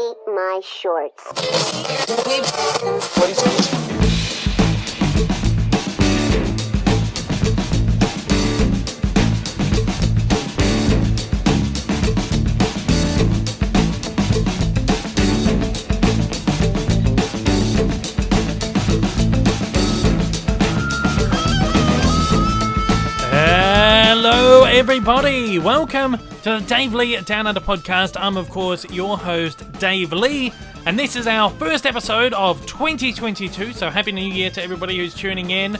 hate my shorts. Hello everybody, welcome to the Dave Lee Down Under podcast. I'm of course your host Dave Lee, and this is our first episode of 2022, so happy new year to everybody who's tuning in.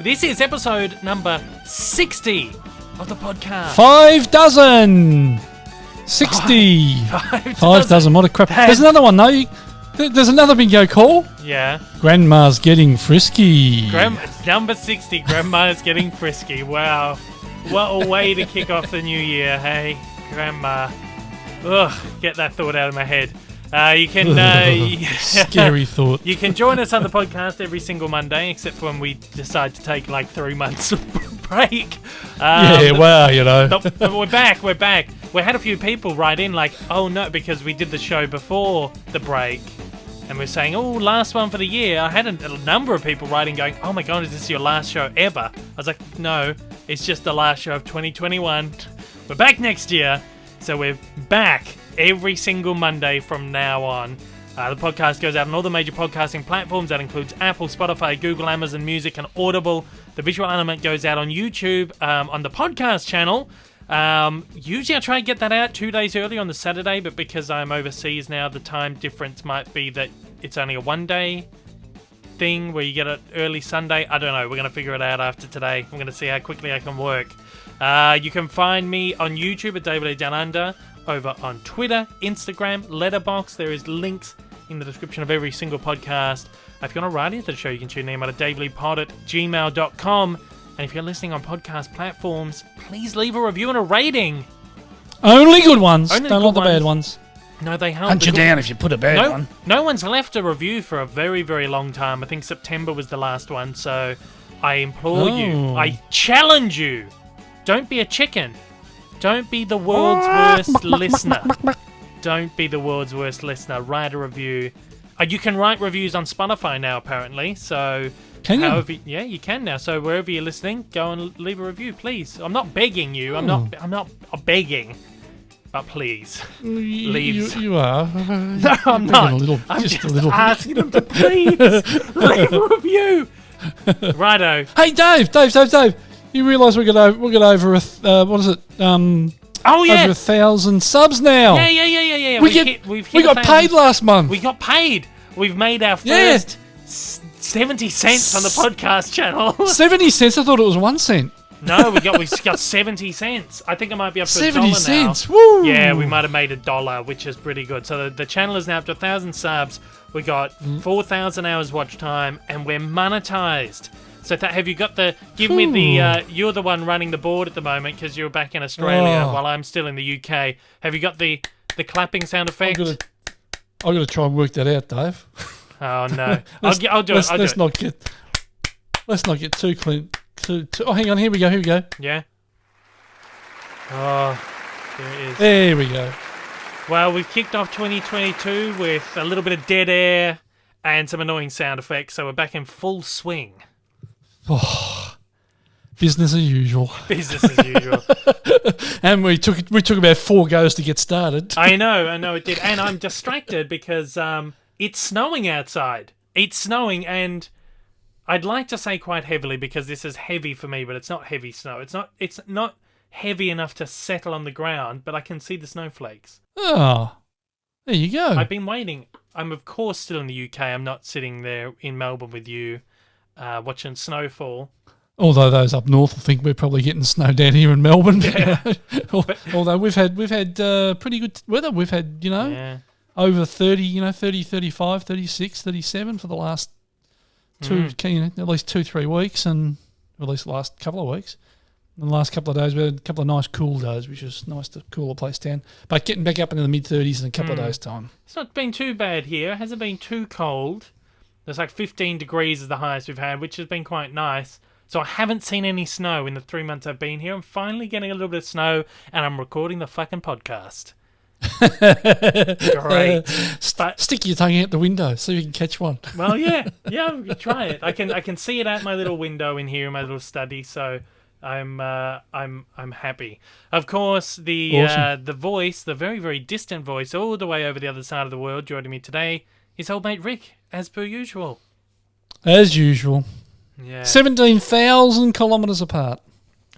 This is episode number 60 of the podcast. 5 dozen! 60! 5 dozen, what a crap. There's another one though. There's another bingo call. Yeah. Grandma's getting frisky. Number 60, Grandma's getting frisky. Wow. What a way to kick off the new year, hey? Grandma. Ugh, get that thought out of my head. You can... Scary thought. You can join us on the podcast every single Monday, except for when we decide to take like 3 months of break. Well, you know. But we're back. We had a few people write in like, oh no, because we did the show before the break. And we're saying, oh, last one for the year. I had a number of people writing going, oh my God, is this your last show ever? I was like, no, it's just the last show of 2021. We're back next year. So we're back every single Monday from now on. The podcast goes out on all the major podcasting platforms. That includes Apple, Spotify, Google, Amazon Music, and Audible. The visual element goes out on YouTube on the podcast channel. Usually I try and get that out 2 days early on the Saturday, but because I'm overseas now, the time difference might be that it's only a 1 day thing where you get it early Sunday. I don't know. We're going to figure it out after today. I'm going to see how quickly I can work. You can find me on YouTube at David A. Down Under, over on Twitter, Instagram, Letterbox. There is links in the description of every single podcast. If you want to write into the show, you can tune in at daveleepod@gmail.com. And if you're listening on podcast platforms, please leave a review and a rating. Only good ones. Don't like the bad ones. No, they help. Hunt you down if you put a bad one. No one's left a review for a very, very long time. I think September was the last one. So I implore you, I challenge you, don't be a chicken. Don't be the world's worst listener. Don't be the world's worst listener. Write a review. You can write reviews on Spotify now, apparently. So... Can you? Yeah, you can now. So wherever you're listening, go and leave a review, please. I'm not begging you. I'm not begging. But please, leave. You are. No, I'm not. I'm just asking them to please leave a review. Righto. Hey, Dave. You realise we're going over what is it? Oh yeah. Over 1,000 subs now. Yeah. We got paid last month. We got paid. We've made our first 70 cents on the podcast channel. 70 cents? I thought it was 1 cent. No, we got 70 cents. I think it might be up to $1 now. 70 cents. Woo! Yeah, we might have made $1, which is pretty good. So the channel is now up to 1,000 subs. We got 4,000 hours watch time, and we're monetized. So have you got the... Give me the... you're the one running the board at the moment because you're back in Australia while I'm still in the UK. Have you got the clapping sound effect? I've got to try and work that out, Dave. Oh no! I'll do it. Let's not get too clean. Oh, hang on. Here we go. Yeah. Oh, there it is. There we go. Well, we've kicked off 2022 with a little bit of dead air and some annoying sound effects, so we're back in full swing. Oh, business as usual. Business as usual. And we took about 4 goes to get started. I know it did, and I'm distracted because it's snowing outside. It's snowing, and I'd like to say quite heavily because this is heavy for me, but it's not heavy snow. It's not heavy enough to settle on the ground, but I can see the snowflakes. Oh, there you go. I've been waiting. I'm of course still in the UK. I'm not sitting there in Melbourne with you, watching snowfall. Although those up north will think we're probably getting snow down here in Melbourne. Yeah. Although we've had pretty good weather. We've had over 30, 30, 35, 36, 37 for the last at least 2-3 weeks, and at least the last couple of weeks. In the last couple of days, we had a couple of nice cool days, which is nice to cool the place down. But getting back up into the mid-30s in a couple of days' time. It's not been too bad here. It hasn't been too cold. There's like 15 degrees is the highest we've had, which has been quite nice. So I haven't seen any snow in the 3 months I've been here. I'm finally getting a little bit of snow, and I'm recording the fucking podcast. Great. Stick your tongue out the window so you can catch one. Well, yeah, we can try it. I can see it out my little window in here in my little study, so I'm happy. Of course, the voice, the very, very distant voice, all the way over the other side of the world, joining me today is old mate Rick, as per usual. As usual. Yeah. 17,000 kilometres apart.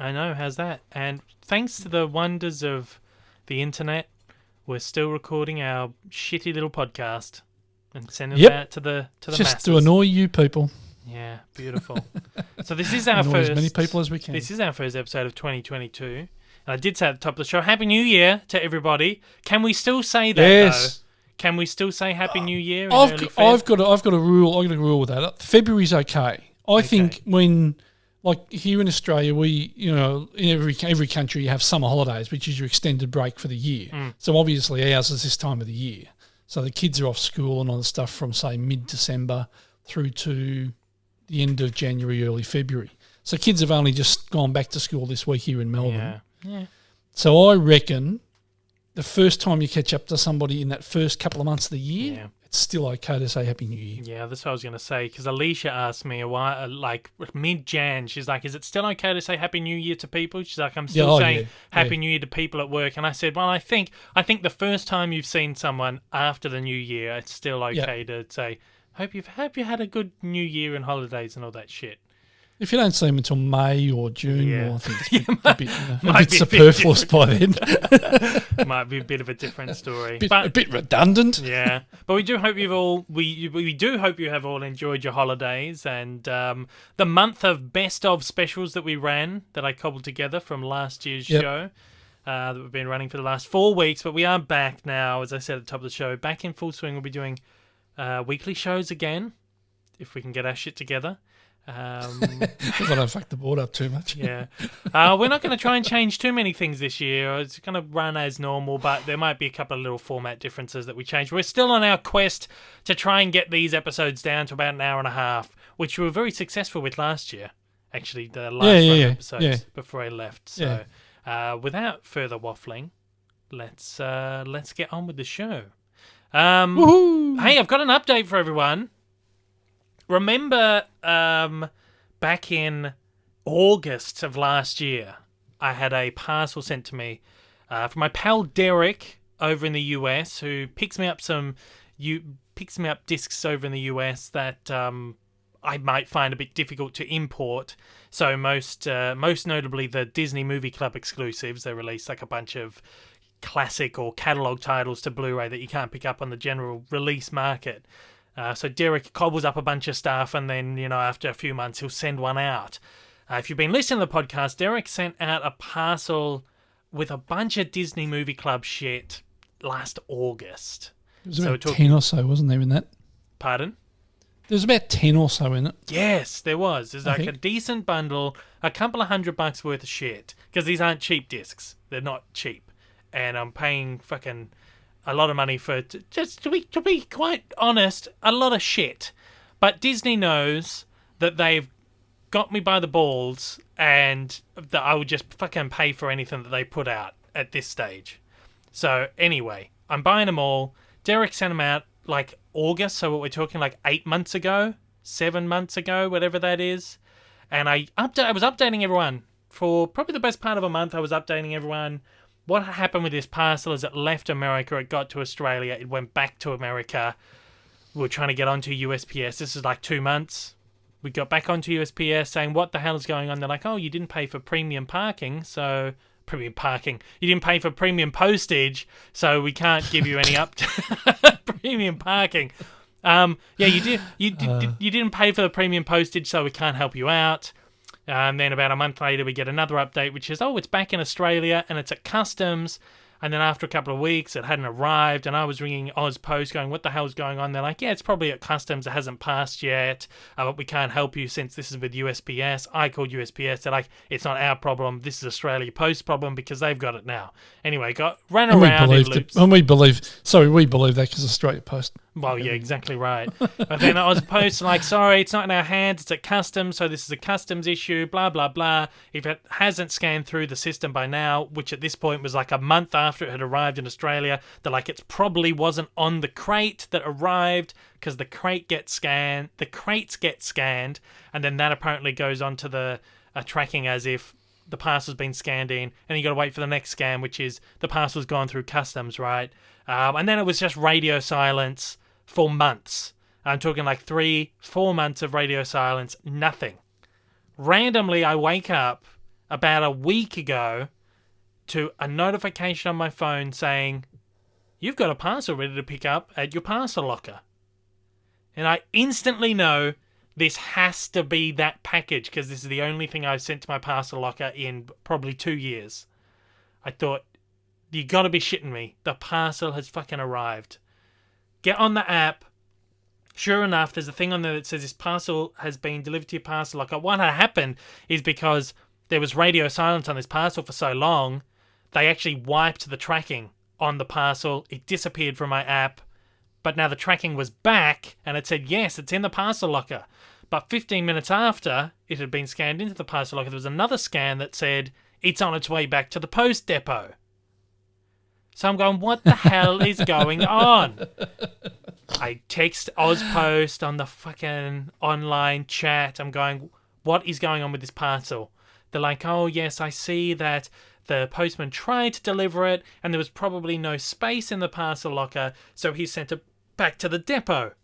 I know, how's that? And thanks to the wonders of the internet, we're still recording our shitty little podcast and sending it out to the just masses. to annoy you people. Yeah, beautiful. So this is our Annoy first. as many people as we can. This is our first episode of 2022, and I did say at the top of the show, Happy New Year to everybody. Can we still say that? Yes. Though? Can we still say Happy New Year? I've got a rule. I've got a rule with that. February's okay. I think when, like here in Australia, we, you know, in every country you have summer holidays, which is your extended break for the year. So obviously ours is this time of the year. So the kids are off school and all the stuff from say mid-December through to the end of January, early February. So kids have only just gone back to school this week here in Melbourne. Yeah. So I reckon the first time you catch up to somebody in that first couple of months of the year, it's still okay to say Happy New Year. Yeah, that's what I was going to say, because Alicia asked me a while, like mid-Jan, she's like, is it still okay to say Happy New Year to people? She's like, I'm still saying Happy New Year to people at work. And I said, well, I think the first time you've seen someone after the New Year, it's still okay to say, hope you had a good New Year and holidays and all that shit. If you don't see them until May or June, well, I think it's a bit superfluous by then. Might be a bit of a different story. A bit redundant. Yeah. But we do hope we do hope you have all enjoyed your holidays and the month of best of specials that we ran, that I cobbled together from last year's show. That we've been running for the last 4 weeks, but we are back now, as I said at the top of the show, back in full swing. We'll be doing weekly shows again, if we can get our shit together. If I don't fuck the board up too much. Yeah. We're not going to try and change too many things this year. It's going to run as normal, but there might be a couple of little format differences that we change. We're still on our quest to try and get these episodes down to about an hour and a half, which we were very successful with last year. Actually, the last episodes before I left. So without further waffling, let's get on with the show. Hey, I've got an update for everyone. Remember, back in August of last year, I had a parcel sent to me from my pal Derek over in the US, who picks me up discs over in the US that I might find a bit difficult to import. So most notably the Disney Movie Club exclusives. They release like a bunch of classic or catalog titles to Blu-ray that you can't pick up on the general release market. So Derek cobbles up a bunch of stuff, and then, after a few months, he'll send one out. If you've been listening to the podcast, Derek sent out a parcel with a bunch of Disney Movie Club shit last August. There was about 10 or so, wasn't there, in that? Pardon? There was about 10 or so in it. Yes, there was. There's like a decent bundle, a couple of $100 worth of shit, because these aren't cheap discs. They're not cheap. And I'm paying fucking a lot of money for, just to be quite honest, a lot of shit. But Disney knows that they've got me by the balls and that I would just fucking pay for anything that they put out at this stage. So anyway, I'm buying them all. Derek sent them out like August, so what we're talking like 8 months ago, 7 months ago, whatever that is. And I was updating everyone for probably the best part of a month. I was updating everyone. What happened with this parcel is it left America, it got to Australia, it went back to America. We were trying to get onto USPS. This is like 2 months. We got back onto USPS saying, what the hell is going on? They're like, oh, you didn't pay for premium parking, so... Premium parking. You didn't pay for premium postage, so we can't give you any premium parking. You did. You didn't pay for the premium postage, so we can't help you out. And then about a month later, we get another update, which is, it's back in Australia, and it's at customs. And then after a couple of weeks, it hadn't arrived, and I was ringing AusPost going, what the hell's going on? They're like, yeah, it's probably at customs. It hasn't passed yet, but we can't help you since this is with USPS. I called USPS. They're like, it's not our problem. This is Australia Post problem because they've got it now. Anyway, ran around in loops. We believe that because Australia Post. Well, yeah, exactly right. But then AusPost like, sorry, it's not in our hands. It's at customs, so this is a customs issue, blah, blah, blah. If it hasn't scanned through the system by now, which at this point was like a month after it had arrived in Australia. They're like, it probably wasn't on the crate that arrived because the crates get scanned, and then that apparently goes onto the tracking as if the parcel's been scanned in, and you got to wait for the next scan, which is the parcel's gone through customs, right? And then it was just radio silence for months. I'm talking like 3-4 months of radio silence, nothing. Randomly, I wake up about a week ago to a notification on my phone saying, you've got a parcel ready to pick up at your parcel locker. And I instantly know this has to be that package because this is the only thing I've sent to my parcel locker in probably 2 years. I thought, you got to be shitting me. The parcel has fucking arrived. Get on the app. Sure enough, there's a thing on there that says this parcel has been delivered to your parcel locker. What had happened is because there was radio silence on this parcel for so long, they actually wiped the tracking on the parcel. It disappeared from my app, but now the tracking was back, and it said, yes, it's in the parcel locker. But 15 minutes after it had been scanned into the parcel locker, there was another scan that said, it's on its way back to the post depot. So I'm going, what the hell is going on? I text Ozpost on the fucking online chat. I'm going, what is going on with this parcel? They're like, oh, yes, I see that the postman tried to deliver it and there was probably no space in the parcel locker, so he sent it back to the depot.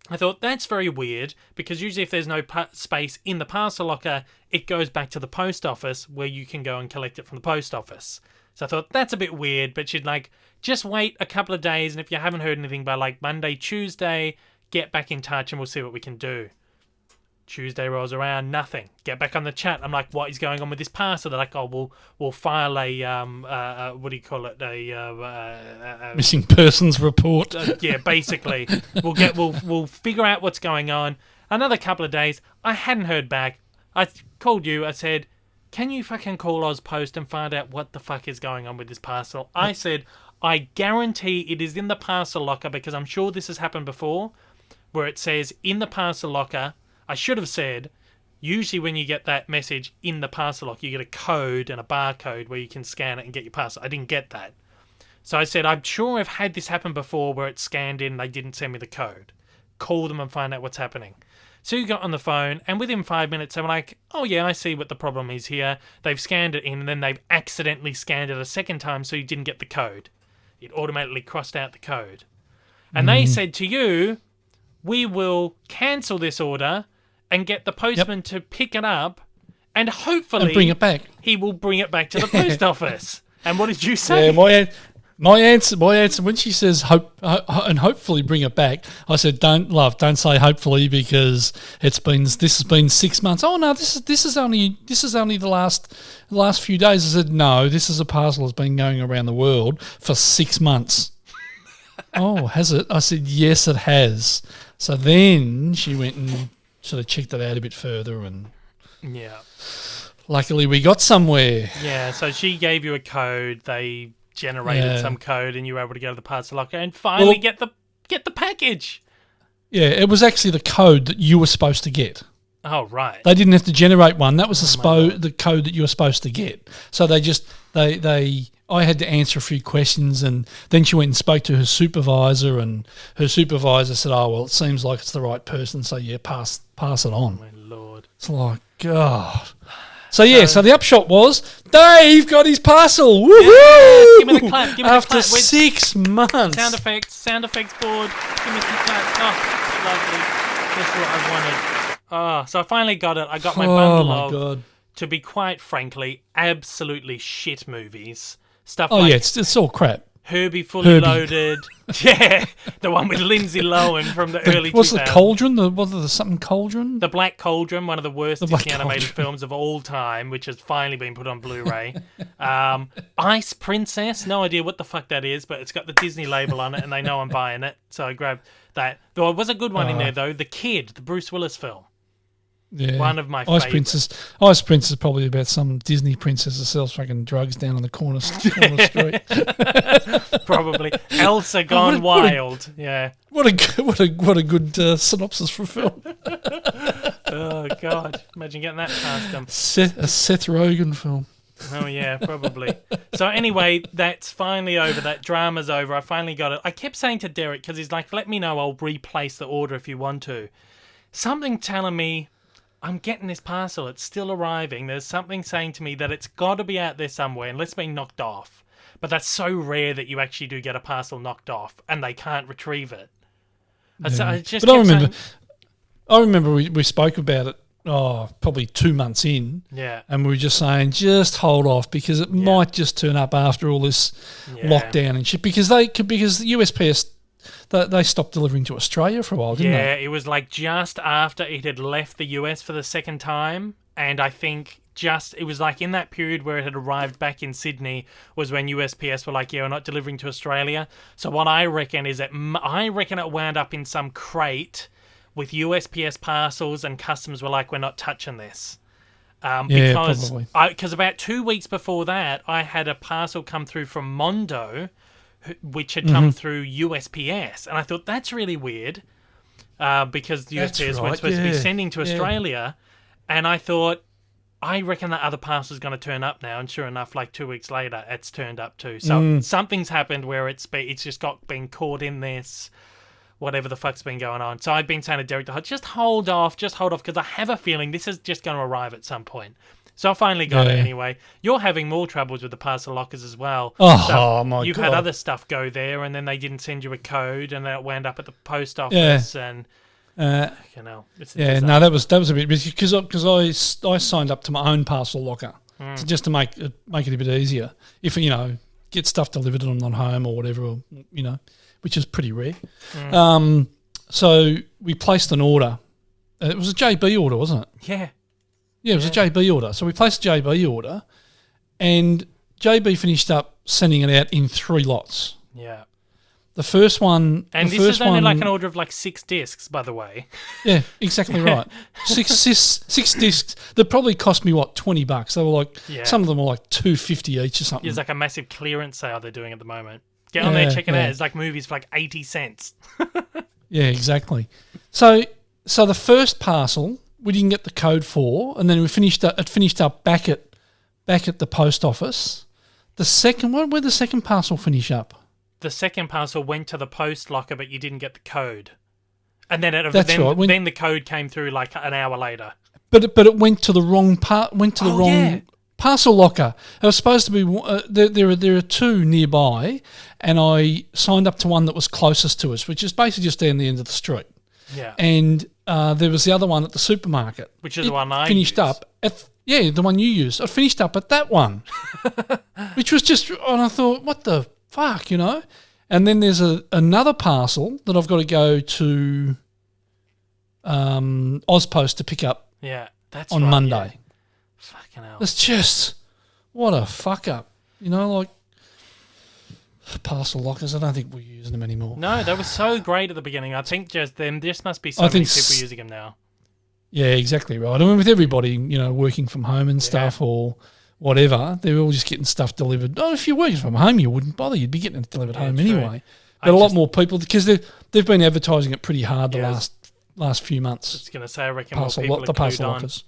I thought, that's very weird, because usually if there's no space in the parcel locker, it goes back to the post office where you can go and collect it from the post office. So I thought, that's a bit weird, but she'd like, just wait a couple of days, and if you haven't heard anything by like Monday, Tuesday, get back in touch and we'll see what we can do. Tuesday rolls around, nothing. Get back on the chat. I'm like, what is going on with this parcel? They're like, oh, we'll file a what do you call it? A missing persons report. Yeah, basically, we'll figure out what's going on. Another couple of days, I hadn't heard back. I called you. I said, can you fucking call Ozpost and find out what the fuck is going on with this parcel? I said, I guarantee it is in the parcel locker because I'm sure this has happened before, where it says in the parcel locker. I should have said, usually when you get that message in the parcel locker, you get a code and a barcode where you can scan it and get your parcel. I didn't get that. So I said, I'm sure I've had this happen before where it's scanned in and they didn't send me the code. Call them and find out what's happening. So you got on the phone, and within 5 minutes, they were like, oh yeah, I see what the problem is here. They've scanned it in, and then they've accidentally scanned it a second time so you didn't get the code. It automatically crossed out the code. And they said to you, we will cancel this order and get the postman to pick it up, and hopefully and bring it back. He will bring it back to the post office. And what did you say? Yeah, my answer when she says hope and hopefully bring it back, I said don't say hopefully because this has been 6 months. Oh no, this is only the last few days. I said no, this is a parcel that's been going around the world for 6 months. Oh, has it? I said yes, it has. So then she went and sort of checked it out a bit further, and luckily we got somewhere. Yeah, so she gave you a code. They generated some code, and you were able to go to the parcel locker and finally get the package. Yeah, it was actually the code that you were supposed to get. Oh, right. They didn't have to generate one. That was the code that you were supposed to get. So I had to answer a few questions, and then she went and spoke to her supervisor, and her supervisor said, oh, well, it seems like it's the right person, so yeah, pass it on. Oh, my Lord. It's like, God. So the upshot was Dave got his parcel. Woohoo! Yes, give me the clap. After 6 months. Sound effects board. Give me some claps. Oh, lovely. That's what I wanted. Oh, so I finally got it. I got my bundle of, to be quite frankly, absolutely shit movies. Stuff like it's all crap. Herbie Fully Loaded. Yeah, the one with Lindsay Lohan from the early 2000s. What's the Cauldron? Something Cauldron? The Black Cauldron, one of the worst Disney animated films of all time, which has finally been put on Blu-ray. Ice Princess, no idea what the fuck that is, but it's got the Disney label on it, and they know I'm buying it, so I grabbed that. There was a good one in there, though, The Kid, the Bruce Willis film. Yeah. One of my favourites. Ice Princess is probably about some Disney princess that sells fucking drugs down on the corner street. Probably. Elsa Gone Wild. What a good synopsis for a film. Oh, God. Imagine getting that past them. A Seth Rogen film. Oh, yeah, probably. So anyway, that's finally over. That drama's over. I finally got it. I kept saying to Derek, because he's like, let me know, I'll replace the order if you want to. Something telling me, I'm getting this parcel. It's still arriving. There's something saying to me that it's got to be out there somewhere unless it's been knocked off. But that's so rare that you actually do get a parcel knocked off and they can't retrieve it. Yeah. So But I remember we spoke about it, probably 2 months in. Yeah. And we were just saying, just hold off because it might just turn up after all this lockdown and shit. Because the USPS, they stopped delivering to Australia for a while, didn't they? Yeah, it was like just after it had left the US for the second time. And I think it was like in that period where it had arrived back in Sydney was when USPS were like, yeah, we're not delivering to Australia. So what I reckon is that it wound up in some crate with USPS parcels and customs were like, we're not touching this. Because about 2 weeks before that, I had a parcel come through from Mondo, which had come through USPS. And I thought, that's really weird because the USPS weren't supposed to be sending to Australia. And I thought, I reckon that other parcel is going to turn up now. And sure enough, like 2 weeks later, it's turned up too. So something's happened where it's just been caught in this, whatever the fuck's been going on. So I've been saying to Derek, just hold off, because I have a feeling this is just going to arrive at some point. So I finally got it anyway. You're having more troubles with the parcel lockers as well. Oh, my God. You've had other stuff go there, and then they didn't send you a code, and then it wound up at the post office, and... that was a bit risky because I signed up to my own parcel locker just to make it a bit easier. If get stuff delivered and I'm not home or whatever, which is pretty rare. So we placed an order. It was a JB order, wasn't it? Yeah, it was a JB order. So we placed a JB order, and JB finished up sending it out in 3 lots. Yeah. The first one... And this is only like an order of like 6 discs, by the way. Yeah, exactly right. Six discs that probably cost me, $20? They were like... Some of them were like $2.50 each or something. It's like a massive clearance sale they're doing at the moment. Get on there, check it out. It's like movies for like 80 cents. Yeah, exactly. So the first parcel we didn't get the code for, and then it finished up back at the post office. The second one, where'd the second parcel finish up? The second parcel went to the post locker, but you didn't get the code. And then then the code came through like an hour later. But it went to the wrong parcel locker. It was supposed to be there are 2 nearby, and I signed up to one that was closest to us, which is basically just down the end of the street. Yeah. And there was the other one at the supermarket, which is the one I finished used. up at. Yeah, the one you used. I finished up at that one, which was just. And I thought, what the fuck, And then there's another parcel that I've got to go to Ozpost to pick up. Yeah, that's on Monday. Yeah. Fucking hell. It's just what a fuck up, like parcel lockers. I don't think we're using them anymore. No, they were so great at the beginning. I think just them. There must be so many people using them now. Yeah, exactly right. I mean, with everybody, working from home and stuff or whatever, they're all just getting stuff delivered. Oh, if you're working from home, you wouldn't bother. You'd be getting it delivered home true. Anyway. But a lot more people, because they've been advertising it pretty hard the last few months. I was going to say, I reckon more people are clued on. Lockers.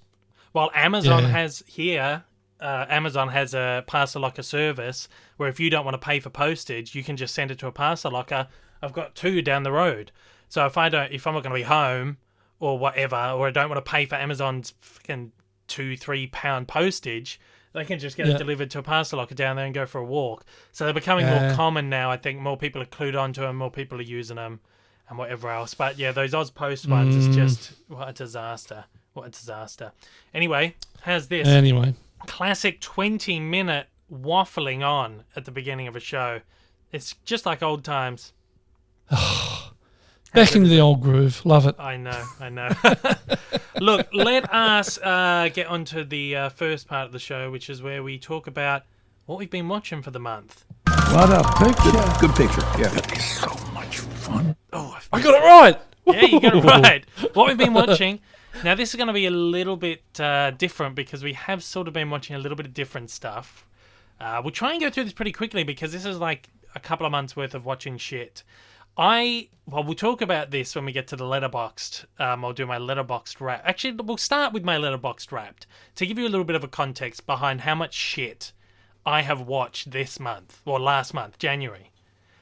Well, Amazon has here, Amazon has a parcel locker service where if you don't want to pay for postage, you can just send it to a parcel locker. I've got 2 down the road. So if I'm not going to be home or whatever, or I don't want to pay for Amazon's fucking £2-3 postage, they can just get it delivered to a parcel locker down there and go for a walk. So they're becoming more common now. I think more people are clued onto them, more people are using them, and whatever else. But yeah, those Ozpost ones is just what a disaster. What a disaster. Anyway, how's this? Classic 20-minute waffling on at the beginning of a show. It's just like old times. Back into the old groove. Love it. I know. Look, let us get on to the first part of the show, which is where we talk about what we've been watching for the month. What a picture. Good picture. Yeah. That is so much fun. Oh, I got it right. Yeah, you got it right. What we've been watching. Now, this is going to be a little bit different because we have sort of been watching a little bit of different stuff. We'll try and go through this pretty quickly because this is like a couple of months worth of watching shit. Well, we'll talk about this when we get to the Letterboxd. I'll do my Letterboxd wrap. Actually, we'll start with my Letterboxd wrapped to give you a little bit of a context behind how much shit I have watched this month, or last month, January.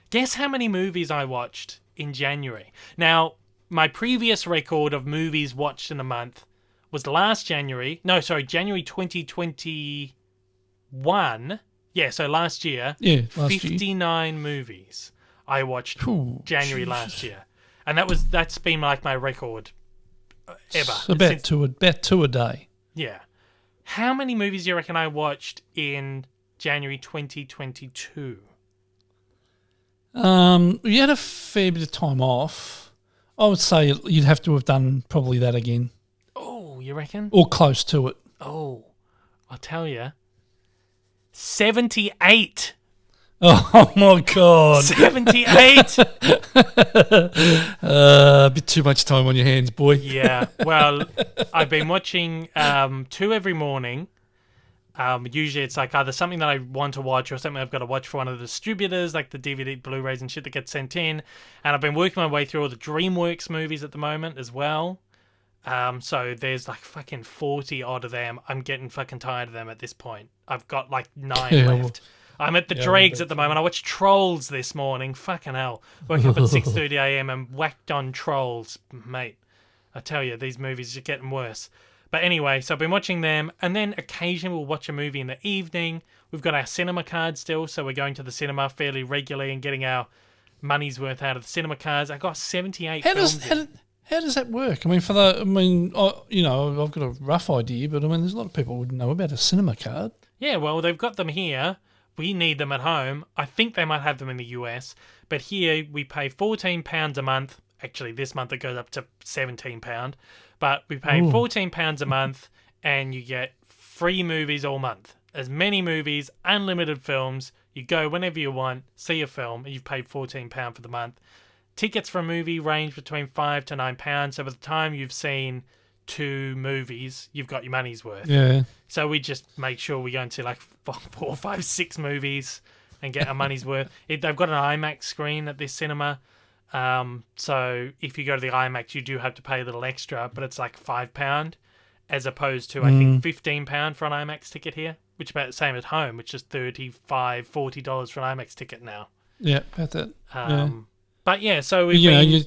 Guess how many movies I watched in January? Now, my previous record of movies watched in a month was last January. No, sorry, January 2021. Yeah, so last year. Yeah, last 59 year. movies I watched January Jesus. last year. And that's been like my record ever. It's about two a day. Yeah. How many movies do you reckon I watched in January 2022? You had a fair bit of time off. I would say you'd have to have done probably that again. Oh, you reckon? Or close to it. Oh, I'll tell you. 78. Oh, my God. 78. A bit too much time on your hands, boy. Yeah. Well, I've been watching 2 every morning. Usually it's like either something that I want to watch or something I've got to watch for one of the distributors, like the DVD, Blu-rays and shit that gets sent in. And I've been working my way through all the DreamWorks movies at the moment as well. So there's like fucking 40 odd of them. I'm getting fucking tired of them at this point. I've got like 9 left. I'm at the dregs at the moment. I watched Trolls this morning. Fucking hell. Woke up at 6:30 a.m. and whacked on Trolls. Mate, I tell you, these movies are getting worse. But anyway, so I've been watching them, and then occasionally we'll watch a movie in the evening. We've got our cinema card still, so we're going to the cinema fairly regularly and getting our money's worth out of the cinema cards. I got 78 films. How does that work? I mean, I've got a rough idea, but I mean, there's a lot of people who wouldn't know about a cinema card. Yeah, well, they've got them here. We need them at home. I think they might have them in the US, but here we pay £14 a month. Actually, this month it goes up to £17, but we pay £14 a month, and you get free movies all month. As many movies, unlimited films. You go whenever you want, see a film, and you've paid £14 for the month. Tickets for a movie range between £5 to £9. So by the time you've seen 2 movies, you've got your money's worth. Yeah. So we just make sure we go and see like 4, 5, 6 movies and get our money's worth. They've got an IMAX screen at this cinema. So if you go to the IMAX, you do have to pay a little extra, but it's like £5 as opposed to, I think, £15 for an IMAX ticket here, which is about the same at home, which is $35, $40 for an IMAX ticket now. Yeah, about that. But yeah, so you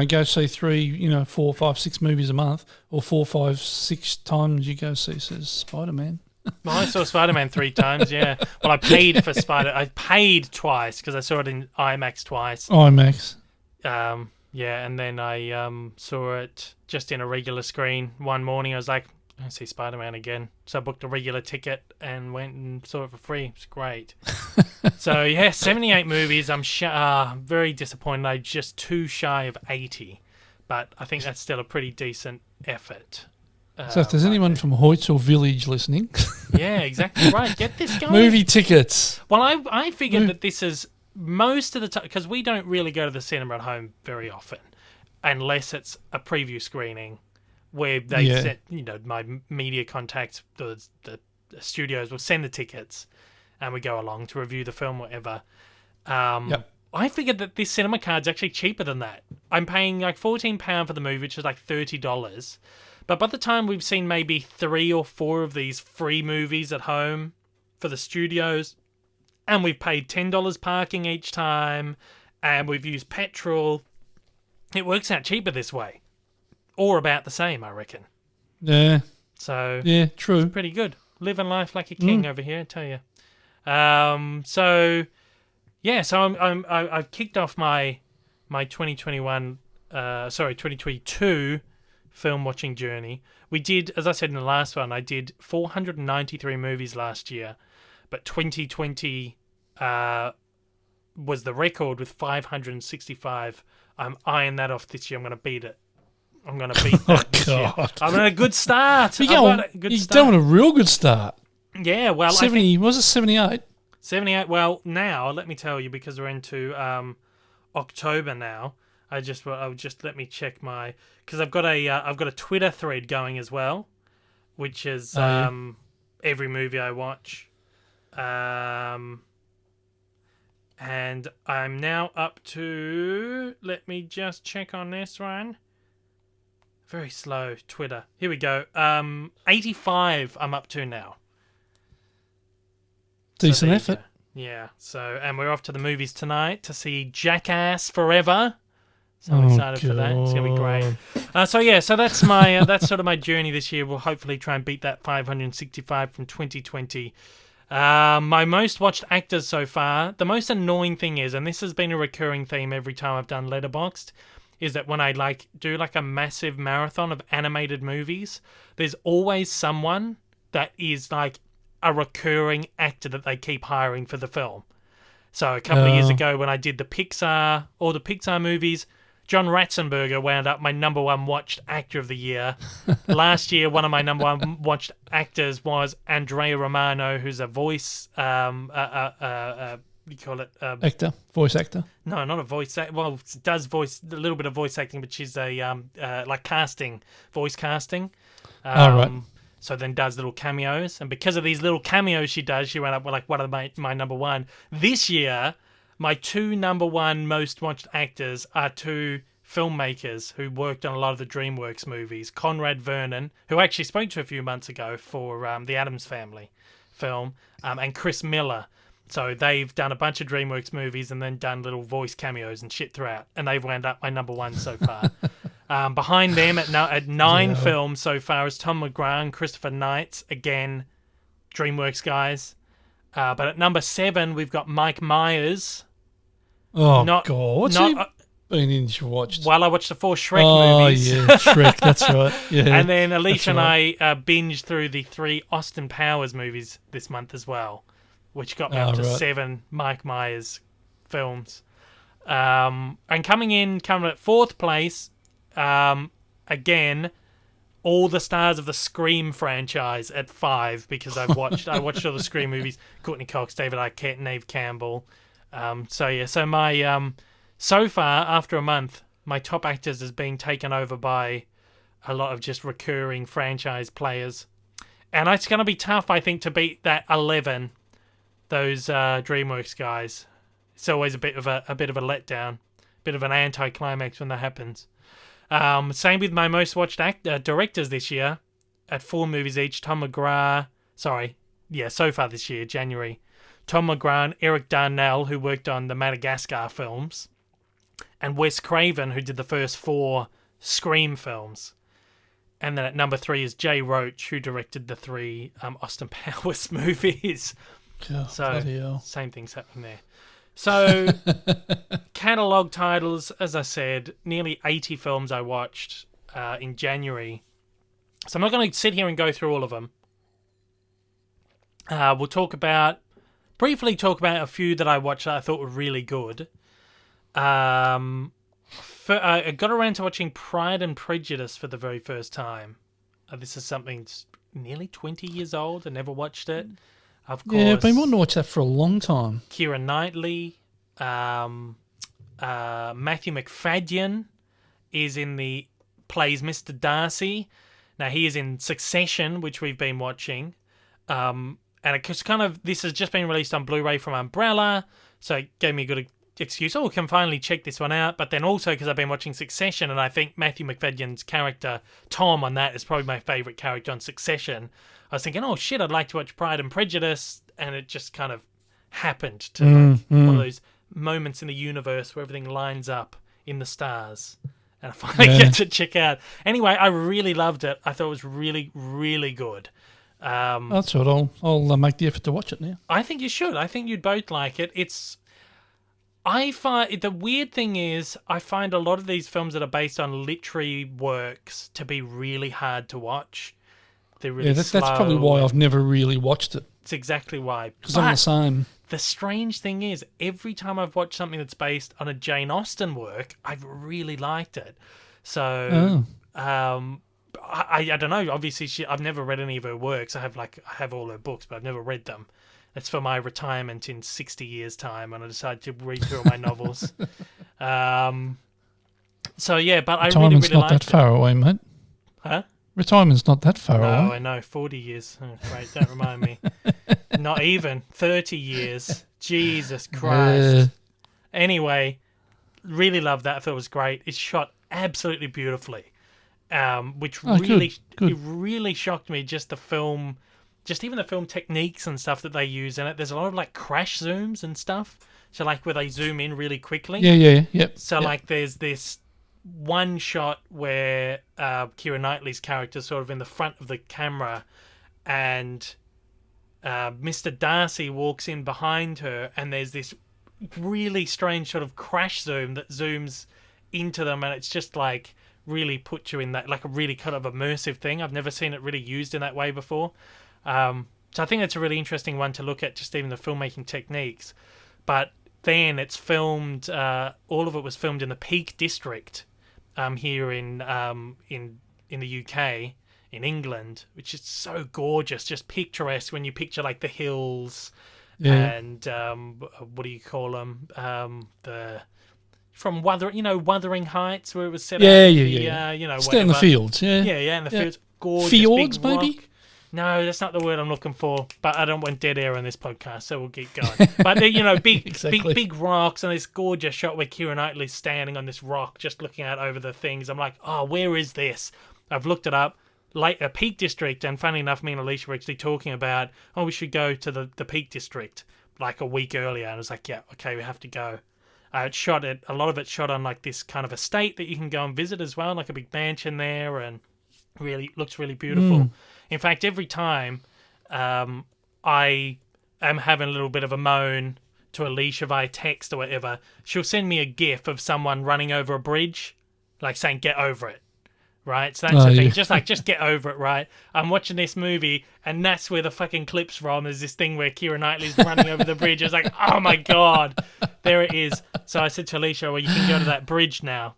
go see 3, 4, 5, 6 movies a month, or 4, 5, 6 times you go see says Spider-Man. Well, I saw Spider-Man 3 times, yeah. Well, I paid for I paid twice because I saw it in IMAX twice. IMAX. Yeah, and then I saw it just in a regular screen one morning. I was like, I see Spider-Man again. So I booked a regular ticket and went and saw it for free. It was great. So, yeah, 78 movies. I'm very disappointed. I'm just too shy of 80. But I think that's still a pretty decent effort. So if there's anyone from Hoyts or Village listening... Yeah, exactly right. Get this going. Movie tickets. Well, I figured that this is most of the time... Because we don't really go to the cinema at home very often. Unless it's a preview screening where they set, my media contacts, the studios will send the tickets and we go along to review the film, whatever. I figured that this cinema card's actually cheaper than that. I'm paying like £14 for the movie, which is like $30. But by the time we've seen maybe 3 or 4 of these free movies at home for the studios, and we've paid $10 parking each time, and we've used petrol, it works out cheaper this way. Or about the same, I reckon. Yeah. So yeah, true. It's pretty good. Living life like a king over here, I tell you. So I've kicked off my 2022 film watching journey. We did, as I said in the last one, I did 493 movies last year, but 2020 was the record with 565. I'm eyeing that off this year. I'm going to beat it. I'm going to beat that this year. I'm on a good start. You're doing a real good start. Yeah, well, 70, was it 78? 78. Well, now let me tell you, because we're into October now. I'll just let me check because I've got a Twitter thread going as well, which is every movie I watch. And I'm now up to... Let me just check on this one. Very slow, Twitter. Here we go. 85 I'm up to now. Decent effort. Yeah, so, and we're off to the movies tonight to see Jackass Forever. So I'm excited for that. It's going to be great. So that's my that's sort of my journey this year. We'll hopefully try and beat that 565 from 2020. My most watched actors so far, the most annoying thing is, and this has been a recurring theme every time I've done Letterboxd, is that when I do a massive marathon of animated movies, there's always someone that is like a recurring actor that they keep hiring for the film. So a couple of years ago when I did the Pixar movies, John Ratzenberger wound up my number one watched actor of the year. Last year, one of my number one watched actors was Andrea Romano, who's a voice, what do you call it? Actor, voice actor. No, not a voice. Well, does voice a little bit of voice acting, but she's a like casting, voice casting. Right. So then does little cameos, and because of these little cameos she does, she went up with like one of my number one. This year, my two number one most watched actors are two filmmakers who worked on a lot of the DreamWorks movies. Conrad Vernon, who I actually spoke to a few months ago for the Addams Family film, and Chris Miller. So they've done a bunch of DreamWorks movies and then done little voice cameos and shit throughout, and they've wound up my number one so far. Behind them at 9 films so far is Tom McGrath and Christopher Knight, again, DreamWorks guys. But at number 7, we've got Mike Myers. Oh, God. What's he been in watched? Well, I watched the 4 Shrek movies. Oh, yeah, Shrek, that's right. Yeah, and then Alicia and I binged through the 3 Austin Powers movies this month as well, which got me up to 7 Mike Myers films. And coming at 4th place, again, all the stars of the Scream franchise at 5, because I watched all the Scream movies. Courtney Cox, David Arquette, Neve Campbell. So my so far after a month, my top actors has been taken over by a lot of just recurring franchise players, and it's going to be tough, I think, to beat that 11. Those DreamWorks guys. It's always a bit of a letdown, bit of an anticlimax when that happens. Same with my most watched directors this year, at 4 movies each. Tom McGrath, so far this year, January. Tom McGrath and Eric Darnell, who worked on the Madagascar films, and Wes Craven, who did the first 4 Scream films. And then at number 3 is Jay Roach, who directed the 3 Austin Powers movies. God, so same thing's happening there. So catalogue titles, as I said, nearly 80 films I watched in January. So I'm not going to sit here and go through all of them. We'll briefly talk about a few that I watched that I thought were really good. I got around to watching Pride and Prejudice for the very first time. This is something that's nearly 20 years old. I never watched it. Of course. Yeah, I've been wanting to watch that for a long time. Keira Knightley, Matthew McFadden plays Mr. Darcy. Now he is in Succession, which we've been watching, and it's this has just been released on Blu-ray from Umbrella, so it gave me a good excuse. Oh, I can finally check this one out. But then also because I've been watching Succession, and I think Matthew McFadden's character Tom on that is probably my favourite character on Succession. I was thinking, oh shit, I'd like to watch Pride and Prejudice, and it just kind of happened to one of those moments in the universe where everything lines up in the stars, and I finally get to check out. Anyway, I really loved it. I thought it was really, really good. That's what I'll make the effort to watch it now. I think you should. I think you'd both like it. I find the weird thing is I find a lot of these films that are based on literary works to be really hard to watch. They're really slow. That's probably why I've never really watched it. It's exactly why. Because I'm the same. The strange thing is, every time I've watched something that's based on a Jane Austen work, I've really liked it. So, I don't know. Obviously, I've never read any of her works. I have all her books, but I've never read them. It's for my retirement in 60 years' time when I decide to read through all my novels. But I really, really liked it. Retirement's not that far away, mate. Huh? Retirement's not that far away. Oh, I know. 40 years. Oh, great. Don't remind me. Not even. 30 years. Jesus Christ. Anyway, really loved that. I thought it was great. It's shot absolutely beautifully, which it really shocked me. Just the film, just even the film techniques and stuff that they use in it. There's a lot of like crash zooms and stuff. So like where they zoom in really quickly. Yep. So like there's this one shot where Keira Knightley's character is sort of in the front of the camera, and Mr. Darcy walks in behind her, and there's this really strange sort of crash zoom that zooms into them, and it's just like really puts you in that like a really kind of immersive thing. I've never seen it really used in that way before. So I think it's a really interesting one to look at, just even the filmmaking techniques. But then it's filmed. All of it was filmed in the Peak District here in the UK, in England, which is so gorgeous, just picturesque when you picture like the hills and what do you call them? From Wuthering Heights, where it was set up. Stay in the fields. In the fields. Gorgeous. Fjords, big rock. maybe. No, that's not the word I'm looking for. But I don't want dead air on this podcast, so we'll keep going. But big rocks, and this gorgeous shot where Keira Knightley's standing on this rock, just looking out over the things. I'm like, oh, where is this? I've looked it up. Like a Peak District, and funny enough, me and Alicia were actually talking about, we should go to the Peak District like a week earlier. And I was like, yeah, okay, we have to go. A lot of it shot on like this kind of estate that you can go and visit as well, like a big mansion there, and really looks really beautiful. In fact, every time I am having a little bit of a moan to Alicia via text or whatever, she'll send me a gif of someone running over a bridge, like saying, get over it. Right? So that's the thing. Yeah. Just get over it, right? I'm watching this movie, and that's where the fucking clip's from. There's this thing where Keira Knightley's running over the bridge. I was like, oh my God, there it is. So I said to Alicia, well, you can go to that bridge now.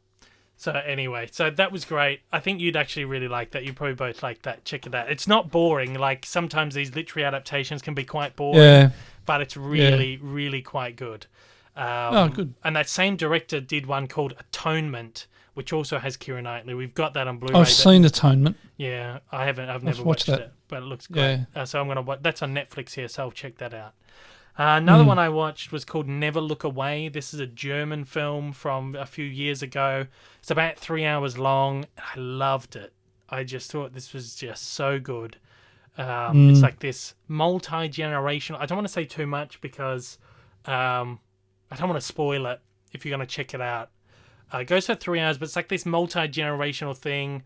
So anyway, so that was great. I think you'd actually really like that. You probably both like that. Check it out. It's not boring. Like sometimes these literary adaptations can be quite boring, but it's really quite good. Good. And that same director did one called Atonement, which also has Keira Knightley. We've got that on Blu-ray. I've seen Atonement. Yeah, I haven't. I've never watched it, but it looks great. Yeah. So I'm gonna watch. That's on Netflix here, so I'll check that out. Another one I watched was called Never Look Away. This is a German film from a few years ago. It's about 3 hours long. I loved it. I just thought this was just so good. It's like this multi-generational. I don't want to say too much because I don't want to spoil it if you're going to check it out. It goes for 3 hours, but it's like this multi-generational thing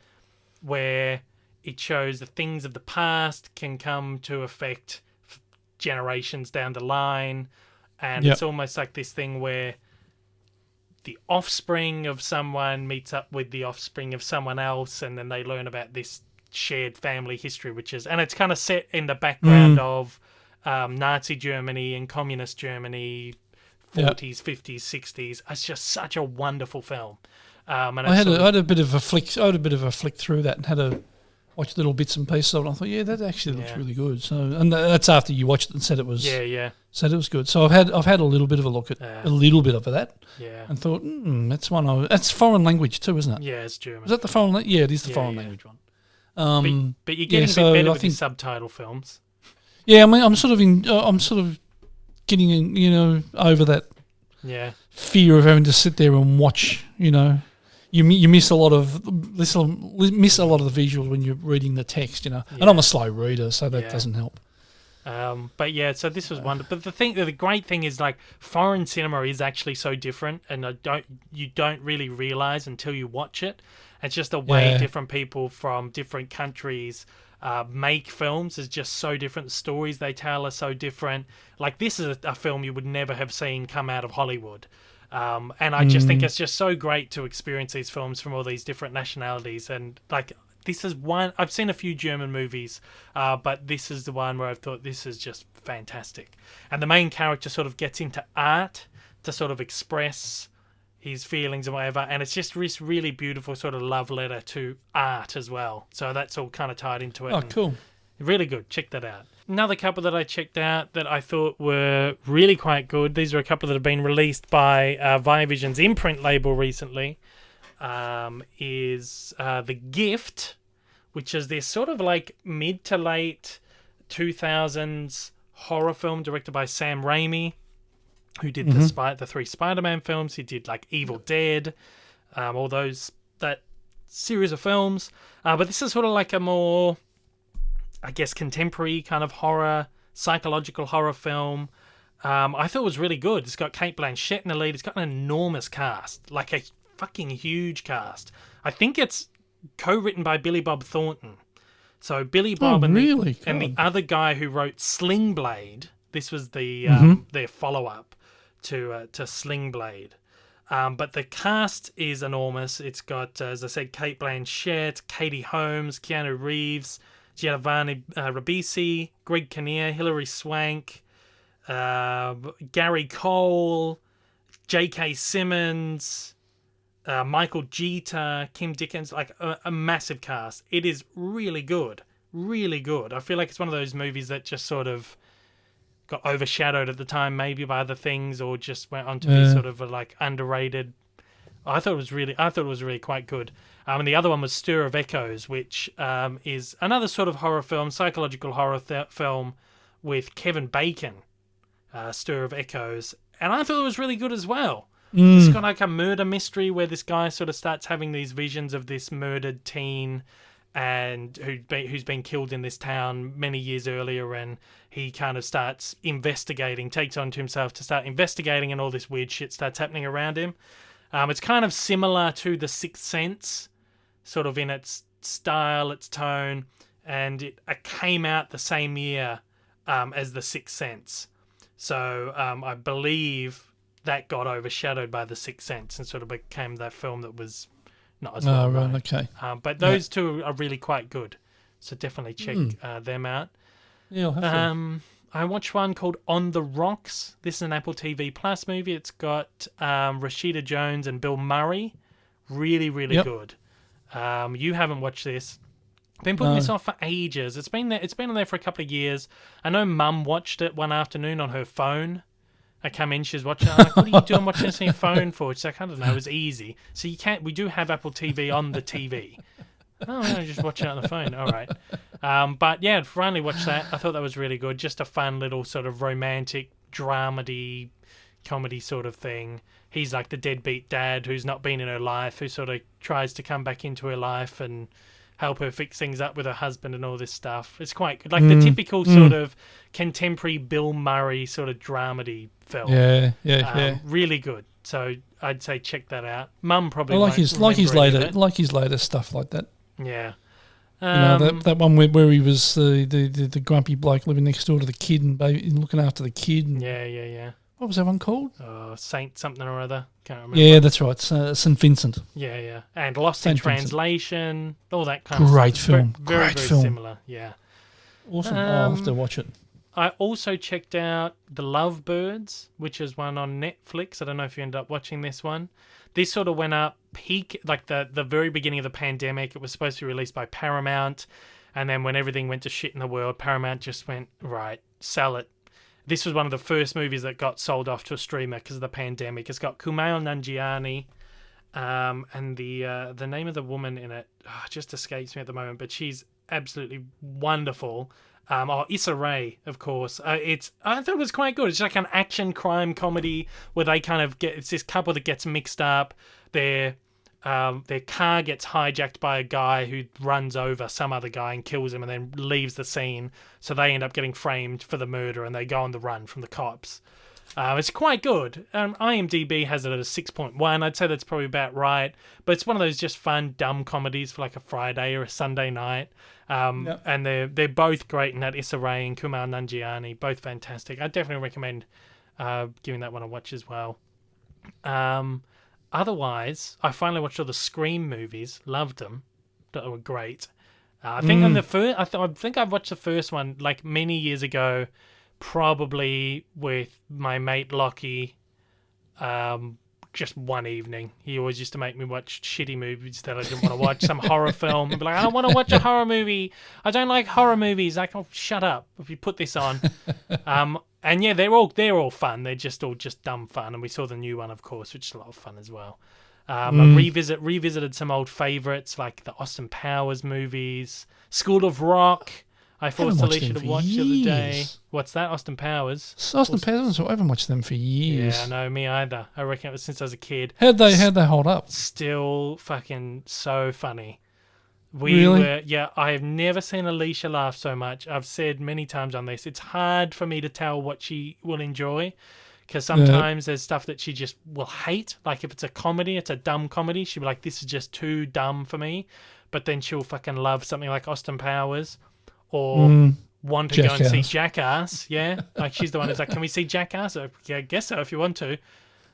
where it shows the things of the past can come to affect generations down the line. And it's almost like this thing where the offspring of someone meets up with the offspring of someone else, and then they learn about this shared family history, and it's kind of set in the background of Nazi Germany and communist Germany, 40s, 50s, 60s. It's just such a wonderful film. And I had a bit of a flick through that and had a watch little bits and pieces of it. I thought, that actually looks really good. So, and that's after you watched it and said it was said it was good. So I've had a little bit of a look at a little bit of that. Yeah. And thought, that's one. That's foreign language too, isn't it? Yeah, it's German. Is that the foreign? Yeah, it is the foreign language one. But you're getting a bit better with the subtitle films. Yeah, I mean, I'm sort of getting over that fear of having to sit there and watch. You miss a lot of the visuals when you're reading the text. And I'm a slow reader, so that doesn't help. So this was wonderful. But the great thing is, like, foreign cinema is actually so different, and you don't really realize until you watch it. It's just the way different people from different countries make films is just so different. The stories they tell are so different. Like, this is a film you would never have seen come out of Hollywood. And I just think it's just so great to experience these films from all these different nationalities. And, like, this is one... I've seen a few German movies, but this is the one where I've thought this is just fantastic. And the main character sort of gets into art to sort of express his feelings and whatever, and it's just this really beautiful sort of love letter to art as well. So that's all kind of tied into it. Oh, cool. Really good. Check that out. Another couple that I checked out that I thought were really quite good. These are a couple that have been released by Viavision's imprint label recently. Is The Gift, which is this sort of like mid to late 2000s horror film directed by Sam Raimi. who did the 3 Spider-Man films. He did like Evil Dead, all that series of films. But this is sort of like a more, I guess, contemporary kind of horror, psychological horror film. I thought it was really good. It's got Cate Blanchett in the lead. It's got an enormous cast, like a fucking huge cast. I think it's co-written by Billy Bob Thornton. So Billy Bob and the other guy who wrote Sling Blade. This was their follow-up to Sling Blade. But the cast is enormous. It's got, as I said, Cate Blanchett, Katie Holmes, Keanu Reeves, Giovanni Ribisi, Greg Kinnear, Hilary Swank, Gary Cole, J.K. Simmons, Michael Jeter, Kim Dickens, like a massive cast. It is really good. Really good. I feel like it's one of those movies that just sort of got overshadowed at the time, maybe by other things, or just went on to be sort of like underrated. I thought it was really quite good. And the other one was Stir of Echoes, which is another sort of horror film, psychological horror film with Kevin Bacon. Stir of Echoes, and I thought it was really good as well. It's got like a murder mystery where this guy sort of starts having these visions of this murdered teen and who's been killed in this town many years earlier, and he kind of starts investigating, takes on to himself to start investigating, and all this weird shit starts happening around him. It's kind of similar to The Sixth Sense, sort of in its style, its tone, and it came out the same year as The Sixth Sense. So I believe that got overshadowed by The Sixth Sense and sort of became that film that was not as well known. Right, okay. But those two are really quite good. So definitely check them out. Yeah, I'll have to. I watched one called On the Rocks. This is an Apple TV Plus movie. It's got Rashida Jones and Bill Murray. Really, really good. You haven't watched this. I've been putting this off for ages. It's been on there for a couple of years. I know Mum watched it one afternoon on her phone. I come in, she's watching. I'm like, "What are you doing watching this on your phone for?" She's like, "I don't know. It was easy." So you can't. We do have Apple TV on the TV. Oh no, just watch it on the phone. All right. But yeah, finally watched that. I thought that was really good. Just a fun little sort of romantic, dramedy, comedy sort of thing. He's like the deadbeat dad who's not been in her life, who sort of tries to come back into her life and help her fix things up with her husband and all this stuff. It's quite good. Like the typical sort of contemporary Bill Murray sort of dramedy film. Yeah. Really good. So I'd say check that out. Mum probably like his later stuff like that. Yeah. You know, that one where he was the grumpy bloke living next door to the kid and looking after the kid. And Yeah. what was that one called? Saint something or other. Can't remember. Yeah, that's right. St. Vincent. Yeah. And Lost in Translation, all that kind Great of stuff. film. Very film. Similar, yeah. Awesome. I'll have to watch it. I also checked out The Lovebirds, which is one on Netflix. I don't know if you ended up watching this one. This sort of went up peak, like the very beginning of the pandemic. It was supposed to be released by Paramount. And then when everything went to shit in the world, Paramount just went, right, sell it. This was one of the first movies that got sold off to a streamer because of the pandemic. It's got Kumail Nanjiani, and the name of the woman in it just escapes me at the moment, but she's absolutely wonderful. Issa Rae, of course. I thought it was quite good. It's like an action crime comedy where they kind of it's this couple that gets mixed up. Their car gets hijacked by a guy who runs over some other guy and kills him and then leaves the scene. So they end up getting framed for the murder and they go on the run from the cops. It's quite good. IMDb has it at a 6.1. I'd say that's probably about right. But it's one of those just fun, dumb comedies for like a Friday or a Sunday night. And they're both great in that. Issa Rae and Kumail Nanjiani, both fantastic. I definitely recommend giving that one a watch as well. Otherwise, I finally watched all the Scream movies. Loved them. They were great. I think I think I've watched the first one like many years ago, probably with my mate Lockie. Just one evening. He always used to make me watch shitty movies that I didn't want to watch. Some horror film. He'd be like, I don't want to watch a horror movie. I don't like horror movies. Like, oh, shut up if you put this on. And yeah, they're all fun. They're just dumb fun. And we saw the new one, of course, which is a lot of fun as well. I revisited some old favorites like the Austin Powers movies, School of Rock. I forced Haven't watched Alicia them to for watch the other day. years. What's that? Austin Powers. Austin Powers, I haven't watched them for years. Yeah, no, me either. I reckon it was since I was a kid. How'd they hold up? Still fucking so funny. Really? I have never seen Alicia laugh so much. I've said many times on this, it's hard for me to tell what she will enjoy because sometimes there's stuff that she just will hate. Like if it's a comedy, it's a dumb comedy, she'll be like, this is just too dumb for me. But then she'll fucking love something like Austin Powers or want to go and see Jackass. Yeah, like she's the one who's like, can we see Jackass? Yeah, I guess so if you want to.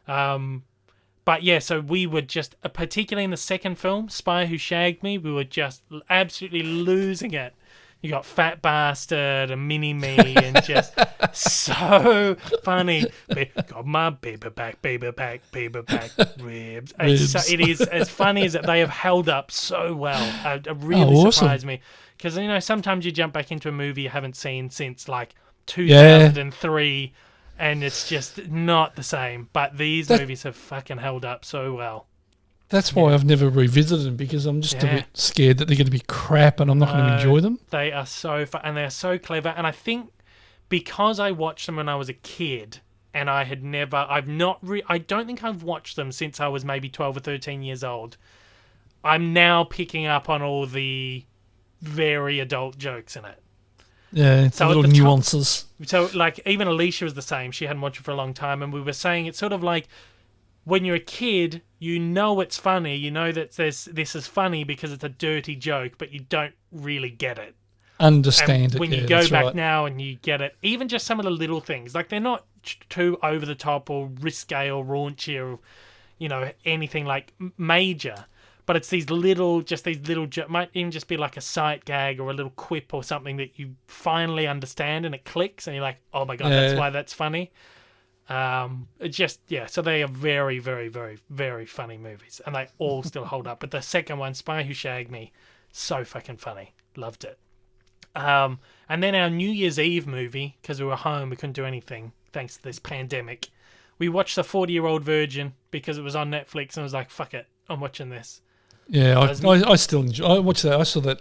But yeah, so we were just, particularly in the second film, Spy Who Shagged Me, we were just absolutely losing it. You got Fat Bastard and Mini-Me and just so funny. Got my baby back ribs. It is as funny as that. They have held up so well. It really surprised me. Because, you know, sometimes you jump back into a movie you haven't seen since like 2003 and it's just not the same. But these movies have fucking held up so well. That's why I've never revisited them, because I'm just a bit scared that they're going to be crap and I'm not going to enjoy them. They are so fun and they're so clever. And I think because I watched them when I was a kid and I don't think I've watched them since I was maybe 12 or 13 years old. I'm now picking up on all the very adult jokes in it. Yeah, so little nuances. So, like, even Alicia was the same. She hadn't watched it for a long time, and we were saying it's sort of like when you're a kid, you know it's funny. You know that this is funny because it's a dirty joke, but you don't really get it. Understand it. When you go back now and you get it, even just some of the little things, like they're not too over the top or risque or raunchy or, you know, anything like major. But it's these little might even just be like a sight gag or a little quip or something that you finally understand and it clicks and you're like, oh my God, that's why that's funny. So they are very, very, very, very funny movies and they all still hold up. But the second one, Spy Who Shagged Me, so fucking funny. Loved it. And then our New Year's Eve movie, because we were home, we couldn't do anything thanks to this pandemic. We watched The 40-Year-Old Virgin because it was on Netflix and I was like, fuck it, I'm watching this. Yeah, I still enjoy. I watched that. I saw that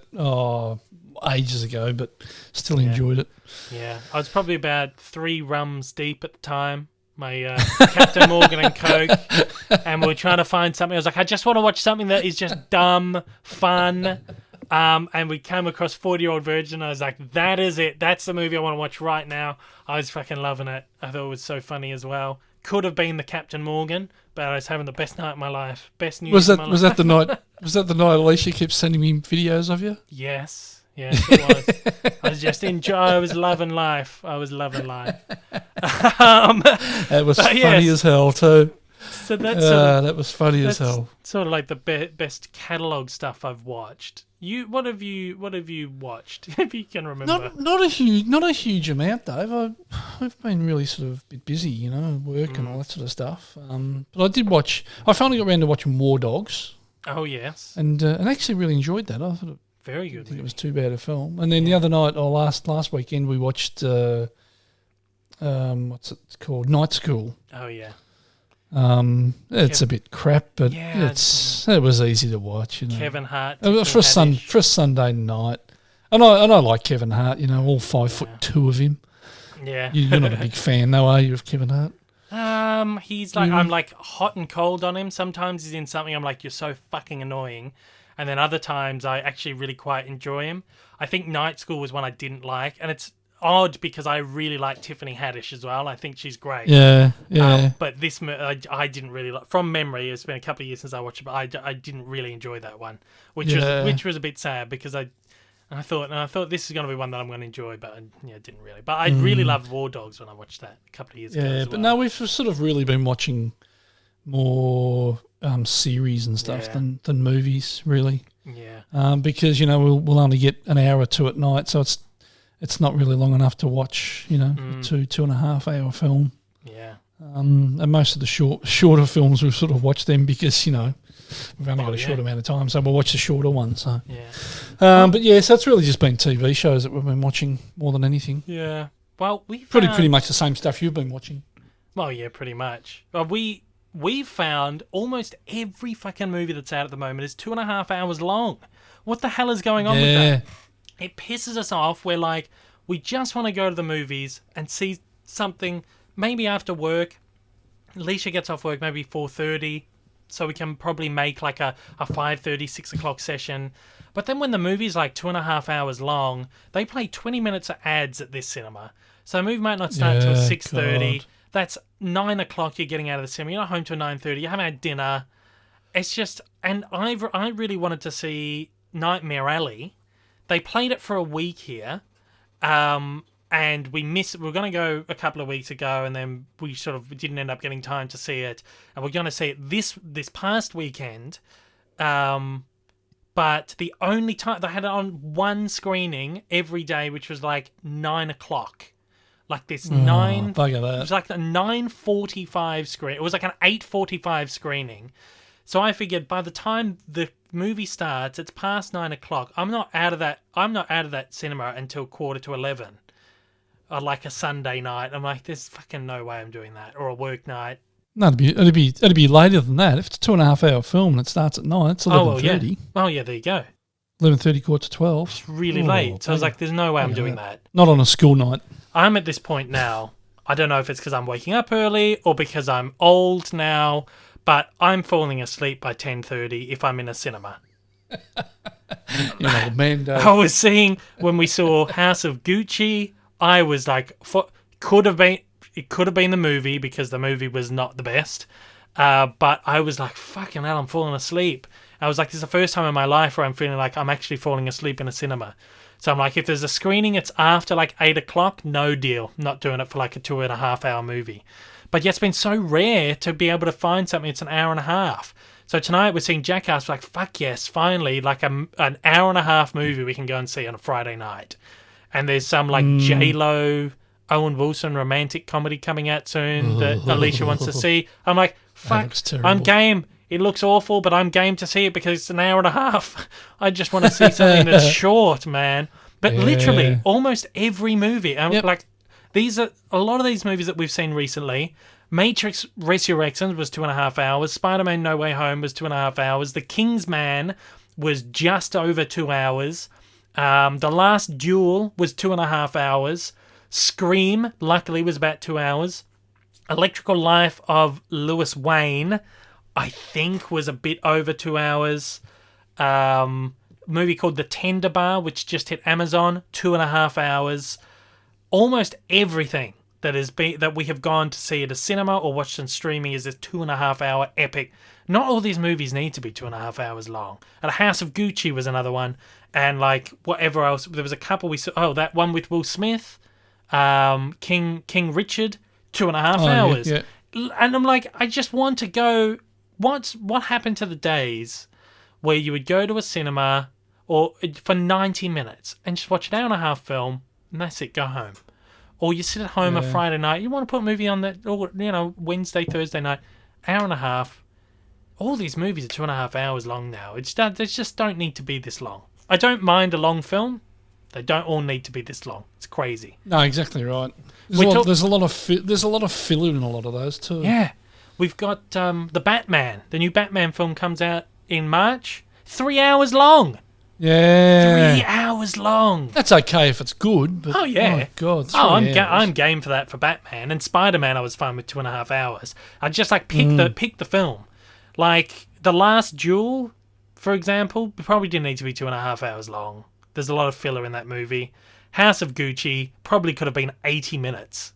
ages ago, but still enjoyed it. Yeah, I was probably about 3 rums deep at the time. My Captain Morgan and Coke, and we were trying to find something. I was like, I just want to watch something that is just dumb, fun. And we came across 40-Year-Old Virgin. I was like, that is it. That's the movie I want to watch right now. I was fucking loving it. I thought it was so funny as well. Could have been the Captain Morgan, but I was having the best night of my life. Best news of my life. Was that the night? Was that the night Alicia kept sending me videos of you? Yes, it was. I was just I was loving life. That was funny as hell too. So that's that was funny as hell. Sort of like the best catalogue stuff I've watched. What have you watched? If you can remember. Not a huge amount, Dave. I've been really sort of a bit busy, you know, work and all that sort of stuff. But I did watch. I finally got around to watching War Dogs. Oh yes. And actually really enjoyed that. I thought very good. I didn't think it was too bad a film. And then the other night, or last weekend, we watched what's it called? Night School. Oh yeah. It's a bit crap, but it was easy to watch. You know, Kevin Hart for a Sunday night, and I like Kevin Hart. You know, all 5'2" of him. Yeah, you're not a big fan, though, are you, of Kevin Hart? He's like I'm like hot and cold on him. Sometimes he's in something I'm like, you're so fucking annoying, and then other times I actually really quite enjoy him. I think Night School was one I didn't like, and it's odd because I really like Tiffany Haddish as well. I think she's great. Yeah. But this I didn't really like. From memory, it's been a couple of years since I watched it, but I didn't really enjoy that one, which was a bit sad because I thought this is going to be one that I'm going to enjoy, but didn't really. But I really loved War Dogs when I watched that a couple of years ago. Yeah, but no, we've sort of really been watching more series and stuff than movies, really. Yeah. Because we'll only get an hour or two at night, so it's not really long enough to watch, a 2.5 hour film. Yeah. And most of the shorter films, we've sort of watched them because, we've only got a short amount of time, so we'll watch the shorter ones. So. Yeah. But so it's really just been TV shows that we've been watching more than anything. Yeah. Well, pretty much the same stuff you've been watching. Well, yeah, pretty much. We've found almost every fucking movie that's out at the moment is 2.5 hours long. What the hell is going on with that? it pisses us off. We're like, we just want to go to the movies and see something, maybe after work. Alicia gets off work maybe 4:30, so we can probably make like a 5:30, 6 o'clock session. But then when the movie's like 2.5 hours long, they play 20 minutes of ads at this cinema. So the movie might not start until 6:30. That's 9 o'clock you're getting out of the cinema. You're not home till 9:30. You haven't had dinner. It's just... And I really wanted to see Nightmare Alley. They played it for a week here. And we were going to go a couple of weeks ago, and then we sort of didn't end up getting time to see it. And we're going to see it this past weekend. But the only time... They had it on one screening every day, which was like 9 o'clock. Like this Bugger that. It was like a 9:45 screen. It was like an 8:45 screening. So I figured by the time the movie starts, it's past 9 o'clock. I'm not out of that cinema until 10:45, or like a Sunday night. I'm like, there's fucking no way I'm doing that, or a work night. No, it'd be later than that. If it's a 2.5 hour film and it starts at 9, it's 11:30. Oh yeah, there you go. 11:30, quarter to 12. It's really late. So I was like, there's no way I'm doing that. Not on a school night. I'm at this point now. I don't know if it's because I'm waking up early or because I'm old now, but I'm falling asleep by 10:30 if I'm in a cinema. Old man day. I was seeing when we saw House of Gucci, I was like, it could have been the movie because the movie was not the best. But I was like, fucking hell, I'm falling asleep. I was like, this is the first time in my life where I'm feeling like I'm actually falling asleep in a cinema. So I'm like, if there's a screening, it's after like 8 o'clock, no deal. Not doing it for like a 2.5 hour movie. But yeah, it's been so rare to be able to find something. It's an hour and a half. So tonight we're seeing Jackass. Like, fuck yes, finally, like an hour and a half movie we can go and see on a Friday night. And there's some like J-Lo, Owen Wilson romantic comedy coming out soon that Alicia wants to see. I'm like, fuck, I'm game. It looks awful, but I'm game to see it because it's an hour and a half. I just want to see something that's short, man. But literally, almost every movie, like these are a lot of these movies that we've seen recently. Matrix Resurrections was 2.5 hours. Spider-Man No Way Home was 2.5 hours. The Kingsman was just over 2 hours. The Last Duel was 2.5 hours. Scream, luckily, was about 2 hours. Electrical Life of Lewis Wayne, I think, was a bit over 2 hours. Movie called The Tender Bar, which just hit Amazon, 2.5 hours. Almost everything that we have gone to see at a cinema or watched on streaming is a 2.5 hour epic. Not all these movies need to be 2.5 hours long. And House of Gucci was another one, and like whatever else. There was a couple we saw. Oh, that one with Will Smith, King Richard, 2.5 hours. Yeah. And I'm like, I just want to go. What happened to the days where you would go to a cinema or for 90 minutes and just watch an hour and a half film and that's it, go home? Or you sit at home a Friday night, you want to put a movie on that, or Wednesday, Thursday night, hour and a half. All these movies are 2.5 hours long now. They just don't need to be this long. I don't mind a long film. They don't all need to be this long. It's crazy. No, exactly right. There's a lot of filler in a lot of those too. Yeah. We've got the Batman. The new Batman film comes out in March. 3 hours long. Yeah. 3 hours long. That's okay if it's good. But, oh, yeah. Oh, God. I'm game for that for Batman. And Spider-Man I was fine with 2.5 hours. I just like pick the film. Like The Last Duel, for example, probably didn't need to be 2.5 hours long. There's a lot of filler in that movie. House of Gucci probably could have been 80 minutes.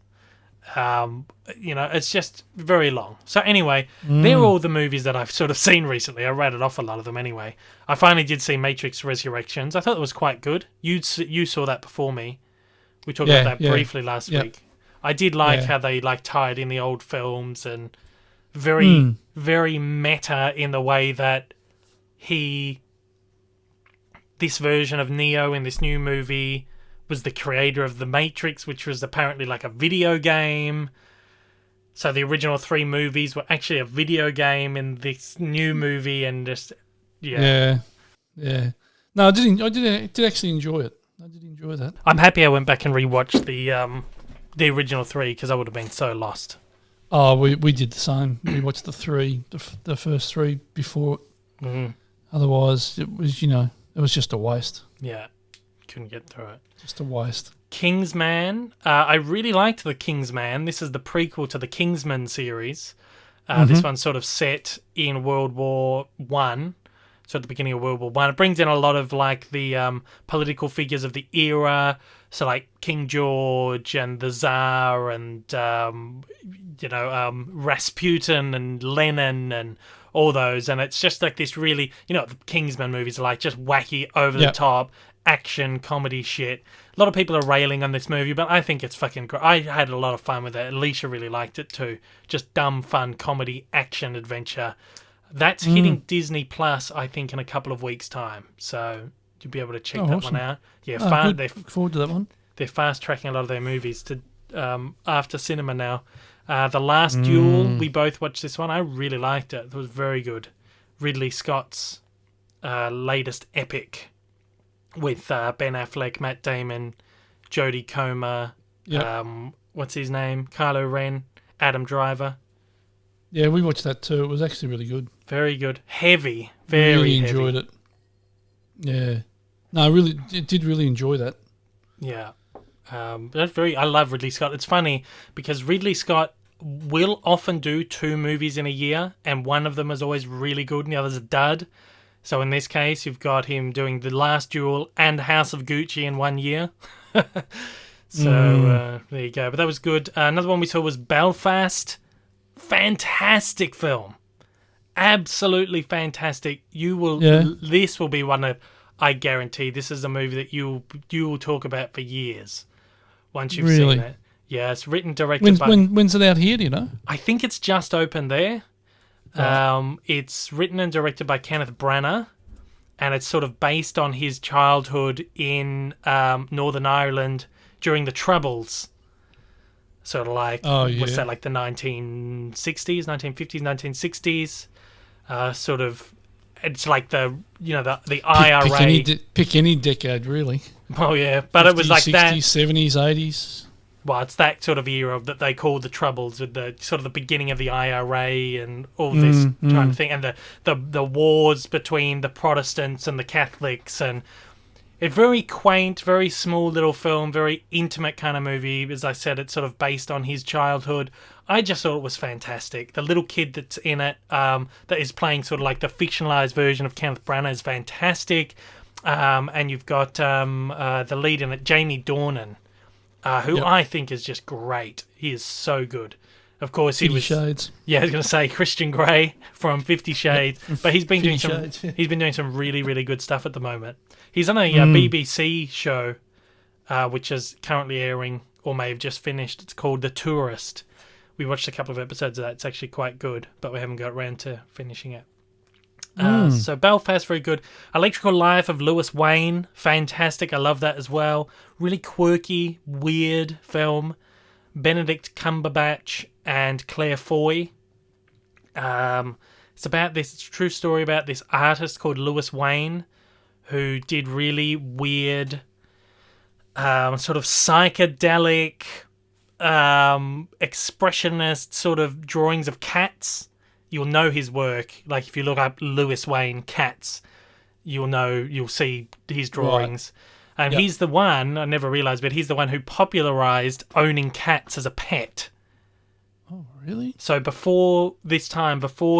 It's just very long. So anyway, they're all the movies that I've sort of seen recently. I rated off a lot of them anyway. I finally did see Matrix Resurrections. I thought it was quite good. You saw that before me. We talked about that briefly last week. I did like how they like tied in the old films and very, very meta in the way that this version of Neo in this new movie was the creator of The Matrix, which was apparently like a video game. So the original 3 movies were actually a video game in this new movie, and just yeah. No, I did actually enjoy it. I did enjoy that. I'm happy I went back and rewatched the original 3 because I would have been so lost. Oh, we did the same. We watched the first 3 before. Otherwise, it was just a waste. Yeah. couldn't get through it. Just a waste. Kingsman. I really liked the Kingsman. This is the prequel to the Kingsman series. This one's sort of set in World War One. So at the beginning of World War One, it brings in a lot of like the political figures of the era. So like King George and the Tsar and Rasputin and Lenin and all those. And it's just like this really, the Kingsman movies are like just wacky, over the top action comedy shit. A lot of people are railing on this movie, but I think it's fucking great. I had a lot of fun with it. Alicia really liked it too. Just dumb fun comedy action adventure. That's hitting Disney Plus, I think, in a couple of weeks' time. So you'll be able to check that one out. Yeah, look forward to that one. They're fast tracking a lot of their movies to after cinema now. The Last Duel, we both watched this one. I really liked it. It was very good. Ridley Scott's latest epic with Ben Affleck, Matt Damon, Jodie Comer, what's his name? Kylo Ren, Adam Driver. Yeah, we watched that too. It was actually really good. Very good. Heavy. Very really heavy. Enjoyed it. Yeah. No, I did really enjoy that. Yeah. I love Ridley Scott. It's funny because Ridley Scott will often do 2 movies in a year, and one of them is always really good and the other's a dud. So in this case, you've got him doing The Last Duel and House of Gucci in 1 year. There you go. But that was good. Another one we saw was Belfast. Fantastic film. Absolutely fantastic. This will be one that I guarantee this is a movie that you will talk about for years once you've seen it. Yeah, it's written, directed by... When's it out here, do you know? I think it's just open there. Right. It's written and directed by Kenneth Branagh, and it's sort of based on his childhood in Northern Ireland during the Troubles. Sort of like, what's that, like the 1960s, 1950s, 1960s? Sort of, it's like the IRA. Pick any decade, really. Oh, yeah. But 50s, it was like 60s, that. 60s, 70s, 80s. Well, it's that sort of era that they call the Troubles, with the sort of the beginning of the IRA and all this kind of thing, and the wars between the Protestants and the Catholics, and a very quaint, very small little film, very intimate kind of movie. As I said, it's sort of based on his childhood. I just thought it was fantastic. The little kid that's in it, that is playing sort of like the fictionalized version of Kenneth Branagh, is fantastic. And you've got the lead in it, Jamie Dornan, who I think is just great. He is so good. Of course, he was. 50 Shades. Yeah, I was going to say Christian Grey from 50 Shades, but he's been doing some really, really good stuff at the moment. He's on a BBC show, which is currently airing or may have just finished. It's called The Tourist. We watched a couple of episodes of that. It's actually quite good, but we haven't got around to finishing it. So Belfast, very good. Electrical Life of Lewis Wayne, fantastic. I love that as well. Really quirky, weird film. Benedict Cumberbatch and Claire Foy. It's about this true story about this artist called Lewis Wayne, who did really weird, sort of psychedelic, expressionist sort of drawings of cats. You'll know his work. Like if you look up Lewis Wayne cats, you'll see his drawings. Right. And he's the one, I never realised, but he's the one who popularised owning cats as a pet. Oh, really? So before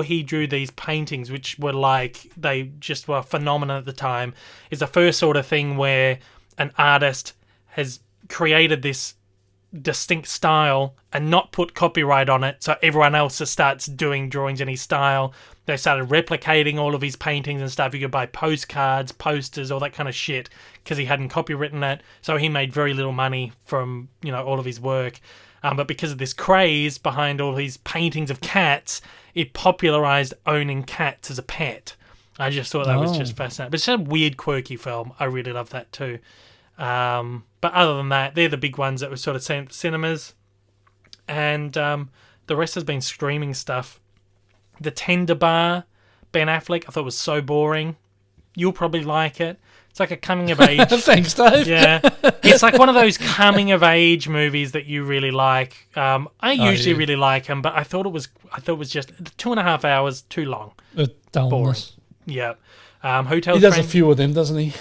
he drew these paintings, which were like, they just were a phenomenon at the time, is the first sort of thing where an artist has created this distinct style and not put copyright on it, so everyone else just starts doing drawings in his style. They started replicating all of his paintings and stuff. You could buy postcards, posters, all that kind of shit, because he hadn't copywritten it. So he made very little money from all of his work. But because of this craze behind all these paintings of cats, it popularized owning cats as a pet. I just thought that was just fascinating. But it's a weird, quirky film. I really love that too. But other than that, they're the big ones that were sort of sent to cinemas. And the rest has been streaming stuff. The Tender Bar, Ben Affleck, I thought was so boring. You'll probably like it. It's like a coming of age. Thanks, Dave. Yeah, it's like one of those coming of age movies that you really like. I usually really like them, but I thought it was just 2.5 hours too long. Dullness. Boring. Yeah. Hotel. He does a few of them, doesn't he?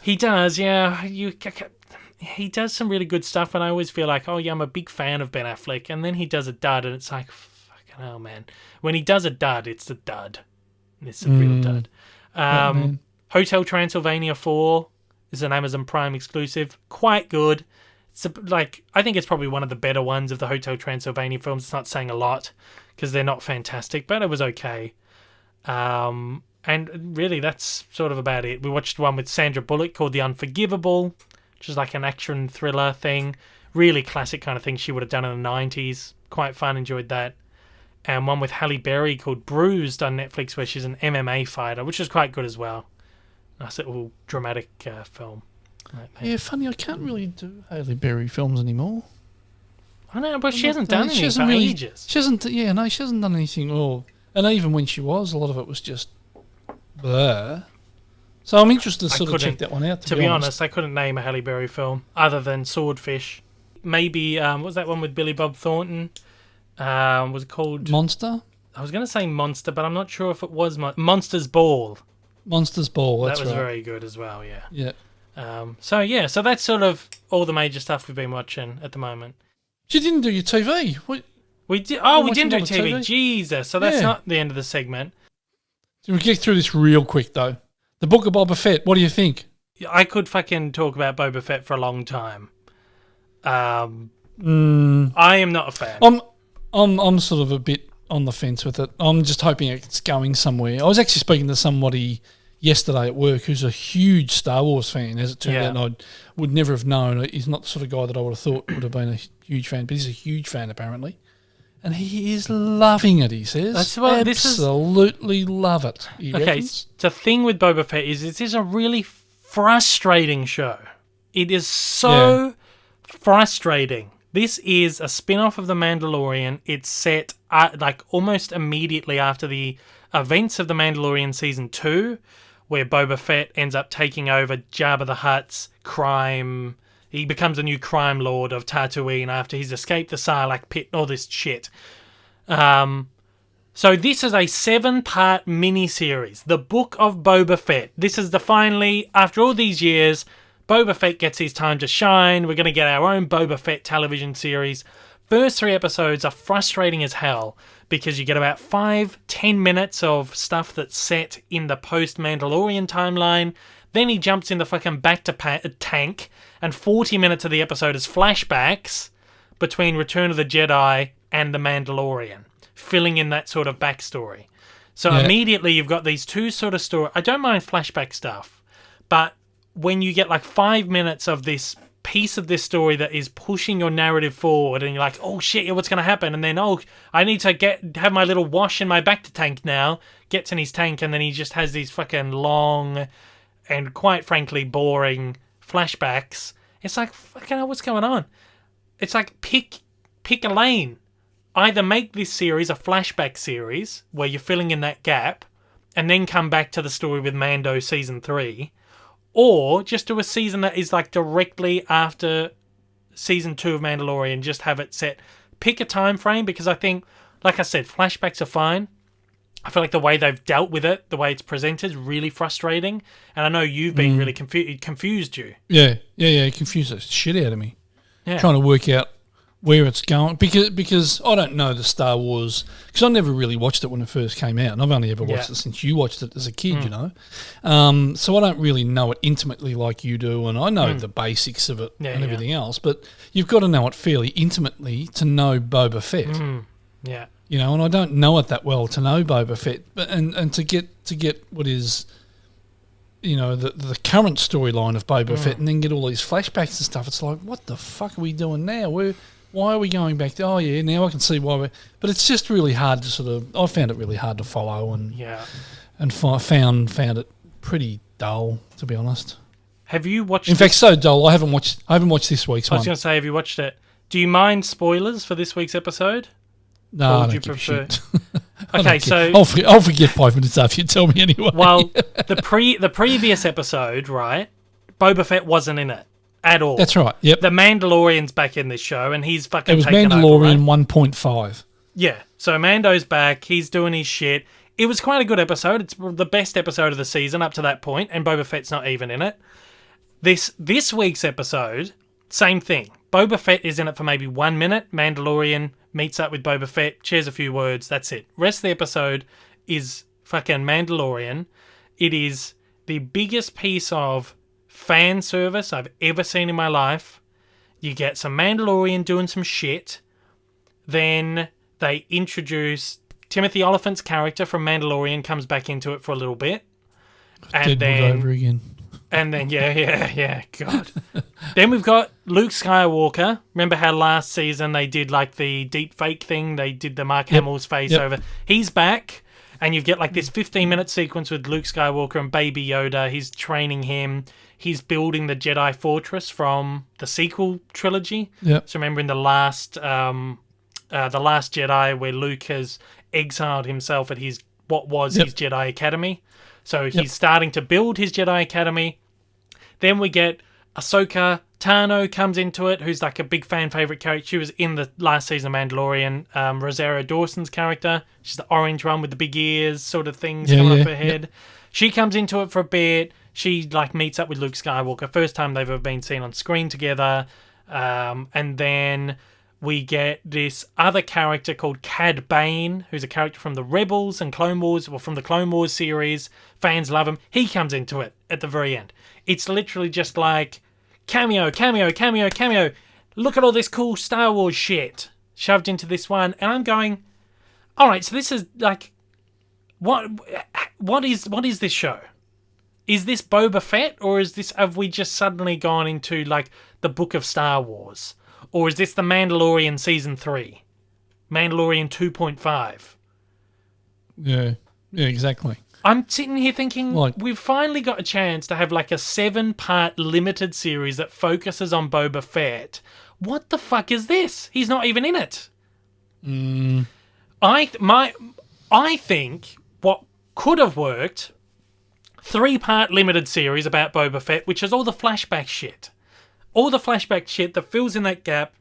He does, yeah. He does some really good stuff, and I always feel like, oh yeah, I'm a big fan of Ben Affleck, and then he does a dud, and it's like, fucking hell, man. When he does a dud, it's a dud. It's a real dud. Hotel Transylvania 4 is an Amazon Prime exclusive. Quite good. It's I think it's probably one of the better ones of the Hotel Transylvania films. It's not saying a lot because they're not fantastic, but it was okay. And really, that's sort of about it. We watched one with Sandra Bullock called The Unforgivable, which is like an action thriller thing. Really classic kind of thing she would have done in the 90s. Quite fun, enjoyed that. And one with Halle Berry called Bruised on Netflix, where she's an MMA fighter, which is quite good as well. Nice little dramatic film. Right, yeah, funny, I can't really do Halle Berry films anymore. I know, but she hasn't done anything for ages. She hasn't done anything at all. And even when she was, a lot of it was just blah. So I'm interested to sort of check that one out, to be honest. I couldn't name a Halle Berry film other than Swordfish. Maybe, what was that one with Billy Bob Thornton? Was it called... Monster? I was going to say Monster, but I'm not sure if it was Monster's Ball. Monster's Ball, that's right. That was very good as well, yeah. Yeah. So that's sort of all the major stuff we've been watching at the moment. You didn't do your TV. We did. Oh, we didn't do TV. Jesus. So that's not the end of the segment. So we'll get through this real quick, though. The Book of Boba Fett, what do you think? I could fucking talk about Boba Fett for a long time. I am not a fan. I'm sort of a bit on the fence with it. I'm just hoping it's going somewhere. I was actually speaking to somebody yesterday at work who's a huge Star Wars fan, as it turned out, and I would never have known. He's not the sort of guy that I would have thought would have been a huge fan, but he's a huge fan apparently. And he is loving it, he says. That's what absolutely love it. Okay, the thing with Boba Fett is this is a really frustrating show. It is so frustrating. This is a spin-off of The Mandalorian. It's set almost immediately after the events of The Mandalorian Season 2, where Boba Fett ends up taking over Jabba the Hutt's crime. He becomes a new crime lord of Tatooine after he's escaped the Sarlacc pit and all this shit. So this is a 7-part miniseries, The Book of Boba Fett. This is finally, after all these years, Boba Fett gets his time to shine. We're going to get our own Boba Fett television series. First 3 episodes are frustrating as hell because you get about 5-10 minutes of stuff that's set in the post-Mandalorian timeline. Then he jumps in the fucking tank, and 40 minutes of the episode is flashbacks between Return of the Jedi and The Mandalorian, filling in that sort of backstory. So immediately you've got these two sort of stories. I don't mind flashback stuff, but when you get 5 minutes of this piece of this story that is pushing your narrative forward, and you're like, oh shit, what's going to happen? And then, oh, I need to have my little wash in my bacta tank now. Gets in his tank, and then he just has these fucking long and quite frankly boring flashbacks. It's like, fucking hell, what's going on? It's like, pick a lane. Either make this series a flashback series where you're filling in that gap and then come back to the story with Mando Season 3, or just do a season that is directly after Season 2 of Mandalorian, just have it set. Pick a time frame, because I think, like I said, flashbacks are fine. I feel like the way they've dealt with it, the way it's presented, is really frustrating. And I know you've been really confused you. Yeah, it confused the shit out of me. Yeah. Trying to work out where it's going. Because I don't know the Star Wars, because I never really watched it when it first came out. And I've only ever watched it since you watched it as a kid, you know. So I don't really know it intimately like you do. And I know the basics of it and everything else. But you've got to know it fairly intimately to know Boba Fett. Yeah. You know, and I don't know it that well to know Boba Fett, but and to get what is, you know, the current storyline of Boba Fett, and then get all these flashbacks and stuff. It's like, what the fuck are we doing now? Why are we going back to? Oh yeah, now I can see why we're. But it's just really hard to sort of. I found it really hard to follow, and found it pretty dull, to be honest. Have you watched? In fact, so dull. I haven't watched this week's one. I was going to say, have you watched it? Do you mind spoilers for this week's episode? No, I don't give a shit. Okay, so I'll forget 5 minutes after you tell me anyway. Well, the previous episode, right? Boba Fett wasn't in it at all. That's right. Yep. The Mandalorian's back in this show, and he's fucking. It was taken Mandalorian over, right? 1.5. Yeah. So Mando's back. He's doing his shit. It was quite a good episode. It's the best episode of the season up to that point, and Boba Fett's not even in it. This week's episode, same thing. Boba Fett is in it for maybe 1 minute. Mandalorian meets up with Boba Fett, shares a few words, that's it. Rest of the episode is fucking Mandalorian. It is the biggest piece of fan service I've ever seen in my life. You get some Mandalorian doing some shit. Then they introduce Timothy Oliphant's character from Mandalorian, comes back into it for a little bit. And Deadwood over again. And then, yeah, God. Then we've got Luke Skywalker. Remember how last season they did like the deep fake thing? They did the Mark Hamill's face over. He's back. And you get like this 15-minute sequence with Luke Skywalker and Baby Yoda. He's training him. He's building the Jedi Fortress from the sequel trilogy. Yep. So remember in the last Jedi, where Luke has exiled himself at his his Jedi Academy. So he's starting to build his Jedi Academy. Then we get Ahsoka Tano comes into it, who's like a big fan favorite character. She was in the last season of Mandalorian. Rosario Dawson's character. She's the orange one with the big ears sort of things coming off her head. Yep. She comes into it for a bit. She like meets up with Luke Skywalker. First time they've ever been seen on screen together. And then we get this other character called Cad Bane, who's a character from the Rebels and Clone Wars, or from the Clone Wars series. Fans love him. He comes into it at the very end. It's literally just like cameo. Look at all this cool Star Wars shit shoved into this one. And I'm going, all right, so this is like, what is this show? Is this Boba Fett, or have we just suddenly gone into like the Book of Star Wars? Or is this the Mandalorian Season 3? Mandalorian 2.5? Yeah, exactly. I'm sitting here thinking, we've finally got a chance to have like a 7-part limited series that focuses on Boba Fett. What the fuck is this? He's not even in it. I think what could have worked, 3-part limited series about Boba Fett, which is all the flashback shit. All the flashback shit that fills in that gap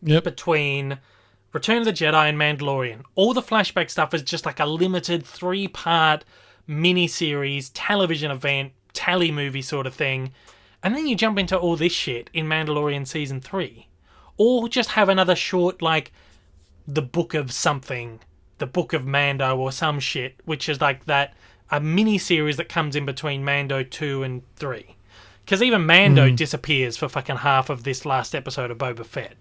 between Return of the Jedi and Mandalorian. All the flashback stuff is just like a limited 3-part mini-series, television event, tally movie sort of thing. And then you jump into all this shit in Mandalorian Season 3. Or just have another short, like, the Book of something, the Book of Mando or some shit, which is like that, a mini-series that comes in between Mando 2 and 3. Because even Mando disappears for fucking half of this last episode of Boba Fett.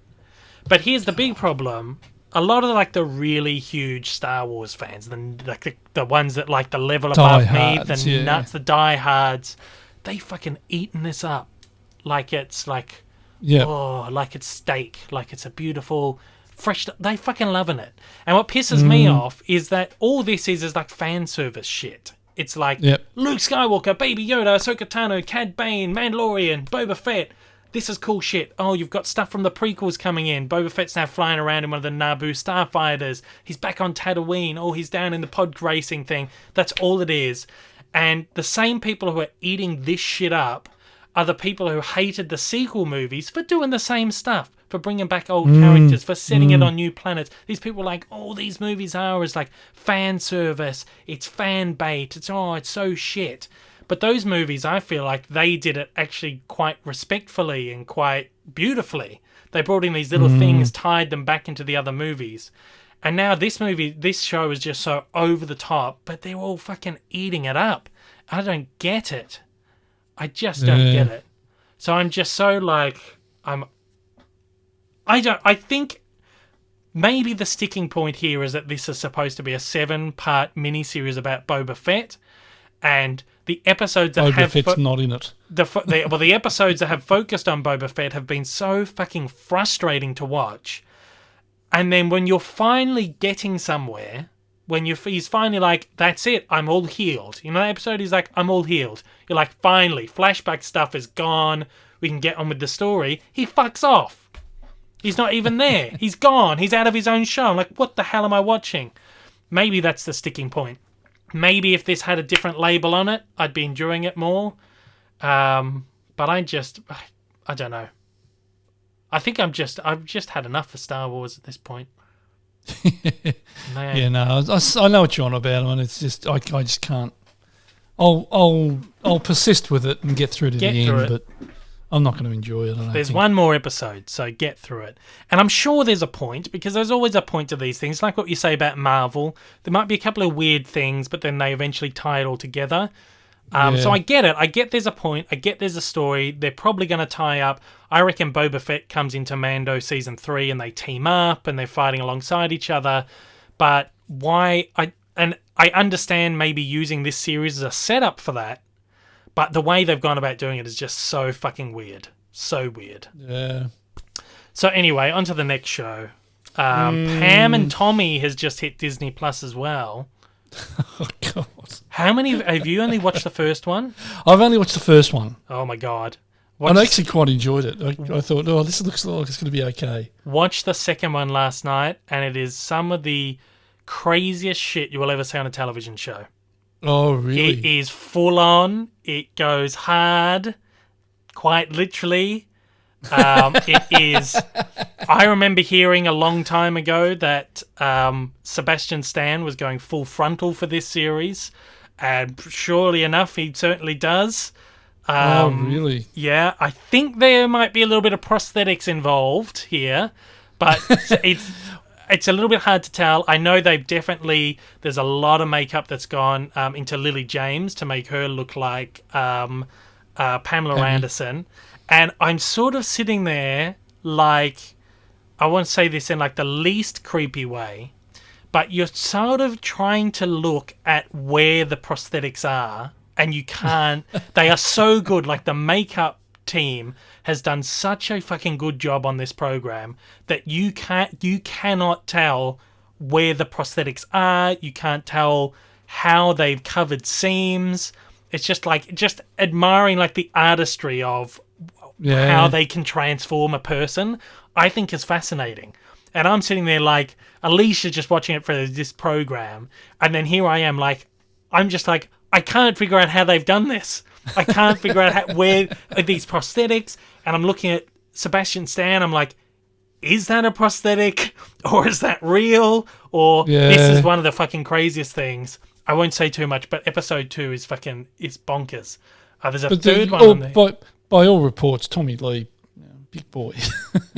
But here's the big problem. A lot of like the really huge Star Wars fans, the ones that like the level above me, the nuts, the diehards, they fucking eating this up like it's like, like it's steak, like it's a beautiful, fresh. They fucking loving it. And what pisses me off is that all this is like fan service shit. It's like Luke Skywalker, Baby Yoda, Ahsoka Tano, Cad Bane, Mandalorian, Boba Fett. This is cool shit. Oh, you've got stuff from the prequels coming in. Boba Fett's now flying around in one of the Naboo starfighters. He's back on Tatooine. Oh, he's down in the pod racing thing. That's all it is. And the same people who are eating this shit up are the people who hated the sequel movies for doing the same stuff, for bringing back old characters, for setting it on new planets. These people are like, all these movies are is like fan service, it's fan bait, it's so shit. But those movies, I feel like they did it actually quite respectfully and quite beautifully. They brought in these little things, tied them back into the other movies. And now this show is just so over the top, but they're all fucking eating it up. I don't get it. I just don't get it. So I'm just so like, I think maybe the sticking point here is that this is supposed to be a 7-part miniseries about Boba Fett, and the episodes that Boba Fett's not in it. The episodes that have focused on Boba Fett have been so fucking frustrating to watch. And then when you're finally getting somewhere, he's finally like, that's it, I'm all healed. You know, that episode he's like, I'm all healed. You're like, finally, flashback stuff is gone. We can get on with the story. He fucks off. He's not even there. He's gone. He's out of his own show. I'm like, what the hell am I watching? Maybe that's the sticking point. Maybe if this had a different label on it, I'd be enjoying it more. But I don't know. I think I've just had enough of Star Wars at this point. Yeah, no, I know what you're on about. I mean, it's just I just can't. I'll persist with it and get through to the end, but I'm not going to enjoy it. There's one more episode, so get through it. And I'm sure there's a point, because there's always a point to these things. Like what you say about Marvel, there might be a couple of weird things, but then they eventually tie it all together. So I get it. I get there's a point. I get there's a story. They're probably going to tie up. I reckon Boba Fett comes into Mando season 3 and they team up and they're fighting alongside each other. But why? I understand maybe using this series as a setup for that. But the way they've gone about doing it is just so fucking weird. So weird. Yeah. So anyway, on to the next show. Pam and Tommy has just hit Disney Plus as well. Oh, God. How many have you only watched the first one? I've only watched the first one. Oh, my God. I actually quite enjoyed it. I thought, this looks like it's going to be okay. Watched the second one last night, and it is some of the craziest shit you will ever see on a television show. Oh, really? It is full on. It goes hard, quite literally. It is. I remember hearing a long time ago that Sebastian Stan was going full frontal for this series, and surely enough, he certainly does. Oh, really? Yeah, I think there might be a little bit of prosthetics involved here, but it's a little bit hard to tell. I know there's a lot of makeup that's gone into Lily James to make her look like Pamela Anderson. And I'm sort of sitting there like, I won't say this in like the least creepy way, but you're sort of trying to look at where the prosthetics are, and you can't. They are so good. Like the makeup team has done such a fucking good job on this program that you cannot tell where the prosthetics are. You can't tell how they've covered seams. It's just admiring like the artistry of how they can transform a person. I think is fascinating. And I'm sitting there like, Alicia's just watching it for this program, and then here I am like, I'm just like, I can't figure out how they've done this. I can't figure out where are these prosthetics, and I'm looking at Sebastian Stan. I'm like, is that a prosthetic, or is that real, or this is one of the fucking craziest things. I won't say too much, but episode 2 is bonkers. There's a third one on there. By all reports, Tommy Lee, big boy.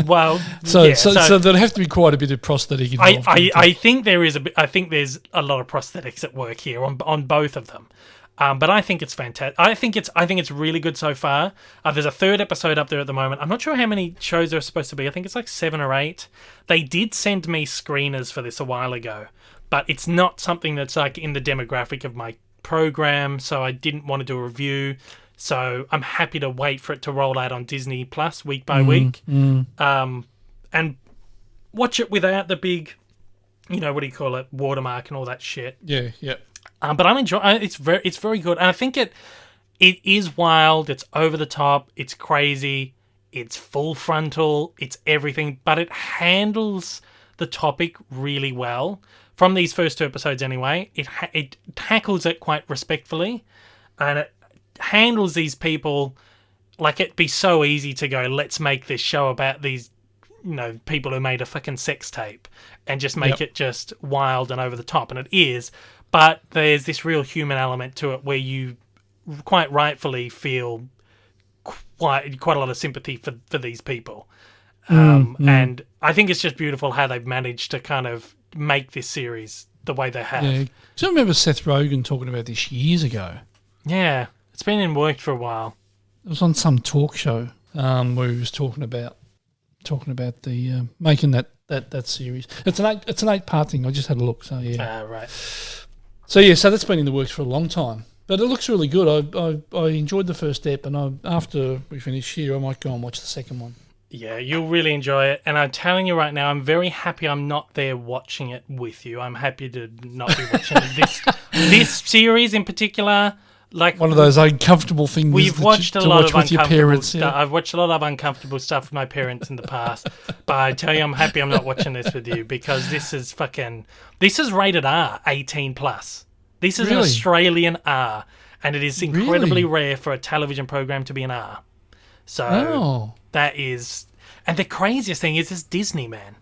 Well, so there'd have to be quite a bit of prosthetic involved. I think there's a lot of prosthetics at work here on both of them. But I think it's fantastic. I think it's really good so far. There's a third episode up there at the moment. I'm not sure how many shows there are supposed to be. I think it's like 7 or 8. They did send me screeners for this a while ago, but it's not something that's like in the demographic of my program, so I didn't want to do a review. So I'm happy to wait for it to roll out on Disney Plus week by week, and watch it without the big, what do you call it, watermark and all that shit. Yeah. But I'm enjoying. It's very good, and I think it is wild. It's over the top. It's crazy. It's full frontal. It's everything, but it handles the topic really well. From these first 2 episodes, anyway, it tackles it quite respectfully, and it handles these people like it'd be so easy to go, let's make this show about these, people who made a fucking sex tape and just make it just wild and over the top. And it is, but there's this real human element to it where you quite rightfully feel quite a lot of sympathy for these people. And I think it's just beautiful how they've managed to kind of make this series the way they have. Yeah. So I remember Seth Rogen talking about this years ago. Yeah. It's been in work for a while. It was on some talk show where he was talking about the making that series. It's an 8-part thing. I just had a look. So yeah. Right. So yeah. So that's been in the works for a long time, but it looks really good. I enjoyed the first step, and after we finish here, I might go and watch the second one. Yeah, you'll really enjoy it. And I'm telling you right now, I'm very happy I'm not there watching it with you. I'm happy to not be watching this series in particular. Like one of those uncomfortable things. We've watched a lot of uncomfortable stuff. Yeah. I've watched a lot of uncomfortable stuff with my parents in the past, but I tell you, I'm happy I'm not watching this with you, because this is rated R, 18 plus. This is an Australian R, and it is incredibly rare for a television program to be an R. So that is, and the craziest thing is this Disney, man.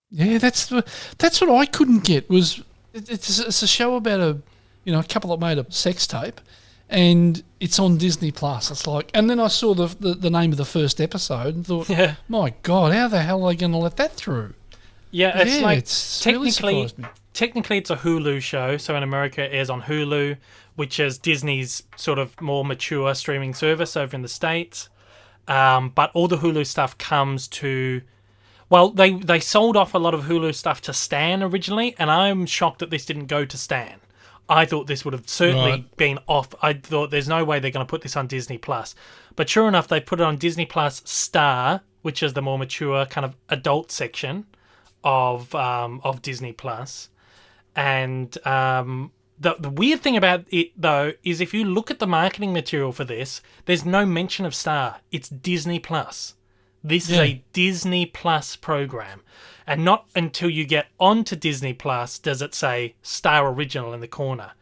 Yeah, that's what I couldn't get was it's a show about a couple that made a sex tape, and it's on Disney Plus. It's like, and then I saw the name of the first episode and thought, my God, how the hell are they going to let that through? Yeah, it's like really surprised me. Technically, it's a Hulu show, so in America it airs on Hulu, which is Disney's sort of more mature streaming service over in the States. But all the Hulu stuff comes to... Well, they sold off a lot of Hulu stuff to Stan originally, and I'm shocked that this didn't go to Stan. I thought this would have certainly been off. I thought there's no way they're going to put this on Disney Plus. But sure enough, they put it on Disney Plus Star, which is the more mature kind of adult section of Disney Plus. And the weird thing about it, though, is if you look at the marketing material for this, there's no mention of Star. It's Disney Plus. This is a Disney Plus program. And not until you get onto Disney Plus does it say Star Original in the corner.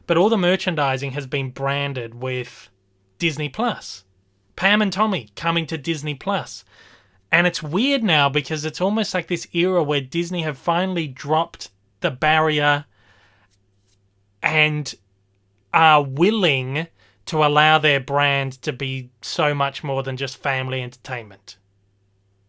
But all the merchandising has been branded with Disney Plus. Pam and Tommy coming to Disney Plus. And it's weird now because it's almost like this era where Disney have finally dropped the barrier and are willing to allow their brand to be so much more than just family entertainment.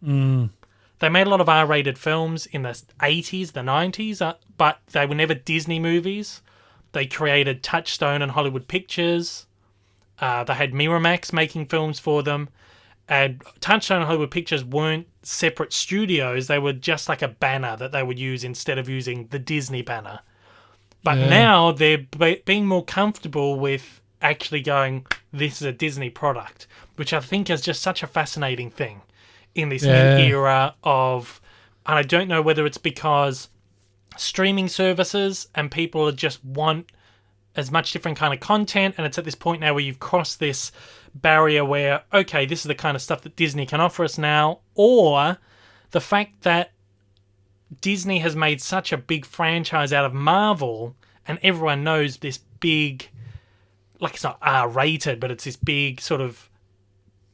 They made a lot of R-rated films in the 80s, the 90s, but they were never Disney movies. They created Touchstone and Hollywood Pictures. They had Miramax making films for them. And Touchstone and Hollywood Pictures weren't separate studios. They were just like a banner that they would use instead of using the Disney banner. But now they're being more comfortable with actually going, this is a Disney product, which I think is just such a fascinating thing in this new era of, and I don't know whether it's because streaming services and people just want as much different kind of content, and it's at this point now where you've crossed this barrier where, okay, this is the kind of stuff that Disney can offer us now, or the fact that Disney has made such a big franchise out of Marvel, and everyone knows this big, like it's not R-rated, but it's this big sort of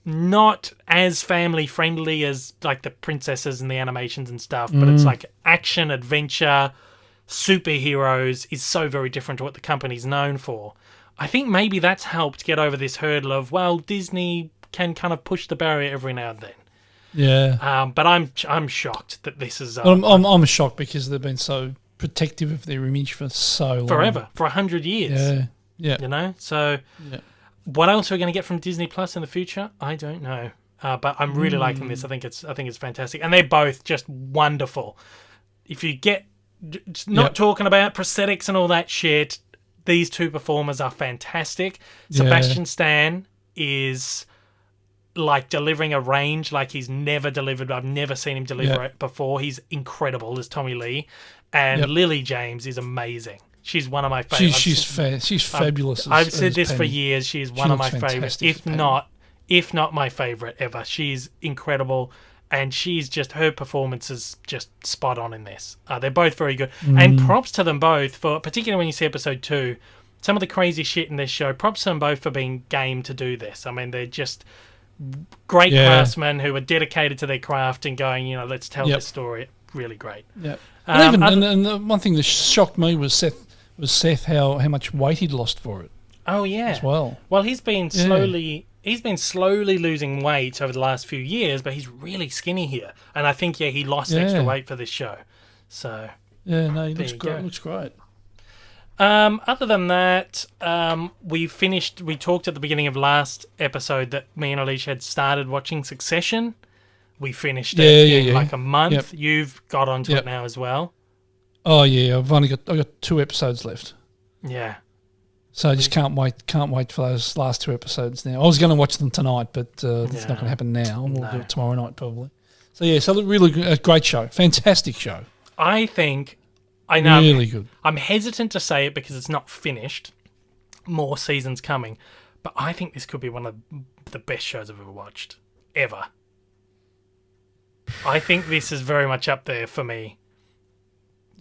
not as family friendly as like the princesses and the animations and stuff, but it's like action, adventure, superheroes is so very different to what the company's known for. I think maybe that's helped get over this hurdle of, well, Disney can kind of push the barrier every now and then. Yeah. But I'm shocked that this is... I'm shocked because they've been so protective of their image for so long. Forever. For 100 years. Yeah. Yeah. You know? So... Yeah. What else are we going to get from Disney Plus in the future? I don't know, but I'm really liking this. I think it's fantastic, and they're both just wonderful. If you get not talking about prosthetics and all that shit, these two performers are fantastic. Sebastian Stan is like delivering a range like he's never delivered. I've never seen him deliver it before. He's incredible as Tommy Lee, and Lily James is amazing. She's one of my favorites. She's fabulous. I've said this for years. She's one of my favorites, if not my favorite ever. She's incredible, and she's just, her performance is just spot on in this. They're both very good, and props to them both for, particularly when you see episode 2, some of the crazy shit in this show. Props to them both for being game to do this. I mean, they're just great craftsmen who are dedicated to their craft and going, let's tell this story. Really great. Yeah. And the one thing that shocked me was Seth how much weight he'd lost for it. Oh yeah, as well. Well, he's been slowly losing weight over the last few years, but he's really skinny here, and I think he lost extra weight for this show. So he looks great. Looks great. Other than that, we talked at the beginning of last episode that me and Alicia had started watching Succession. We finished it in like a month. Yep. You've got onto it now as well. Oh yeah, I've got 2 episodes left. Yeah. So I just can't wait for those last 2 episodes now. I was going to watch them tonight, but it's not going to happen now. We'll do it tomorrow night probably. So really a great show, fantastic show. I know really good. I'm hesitant to say it because it's not finished. More seasons coming, but I think this could be one of the best shows I've ever watched ever. I think this is very much up there for me.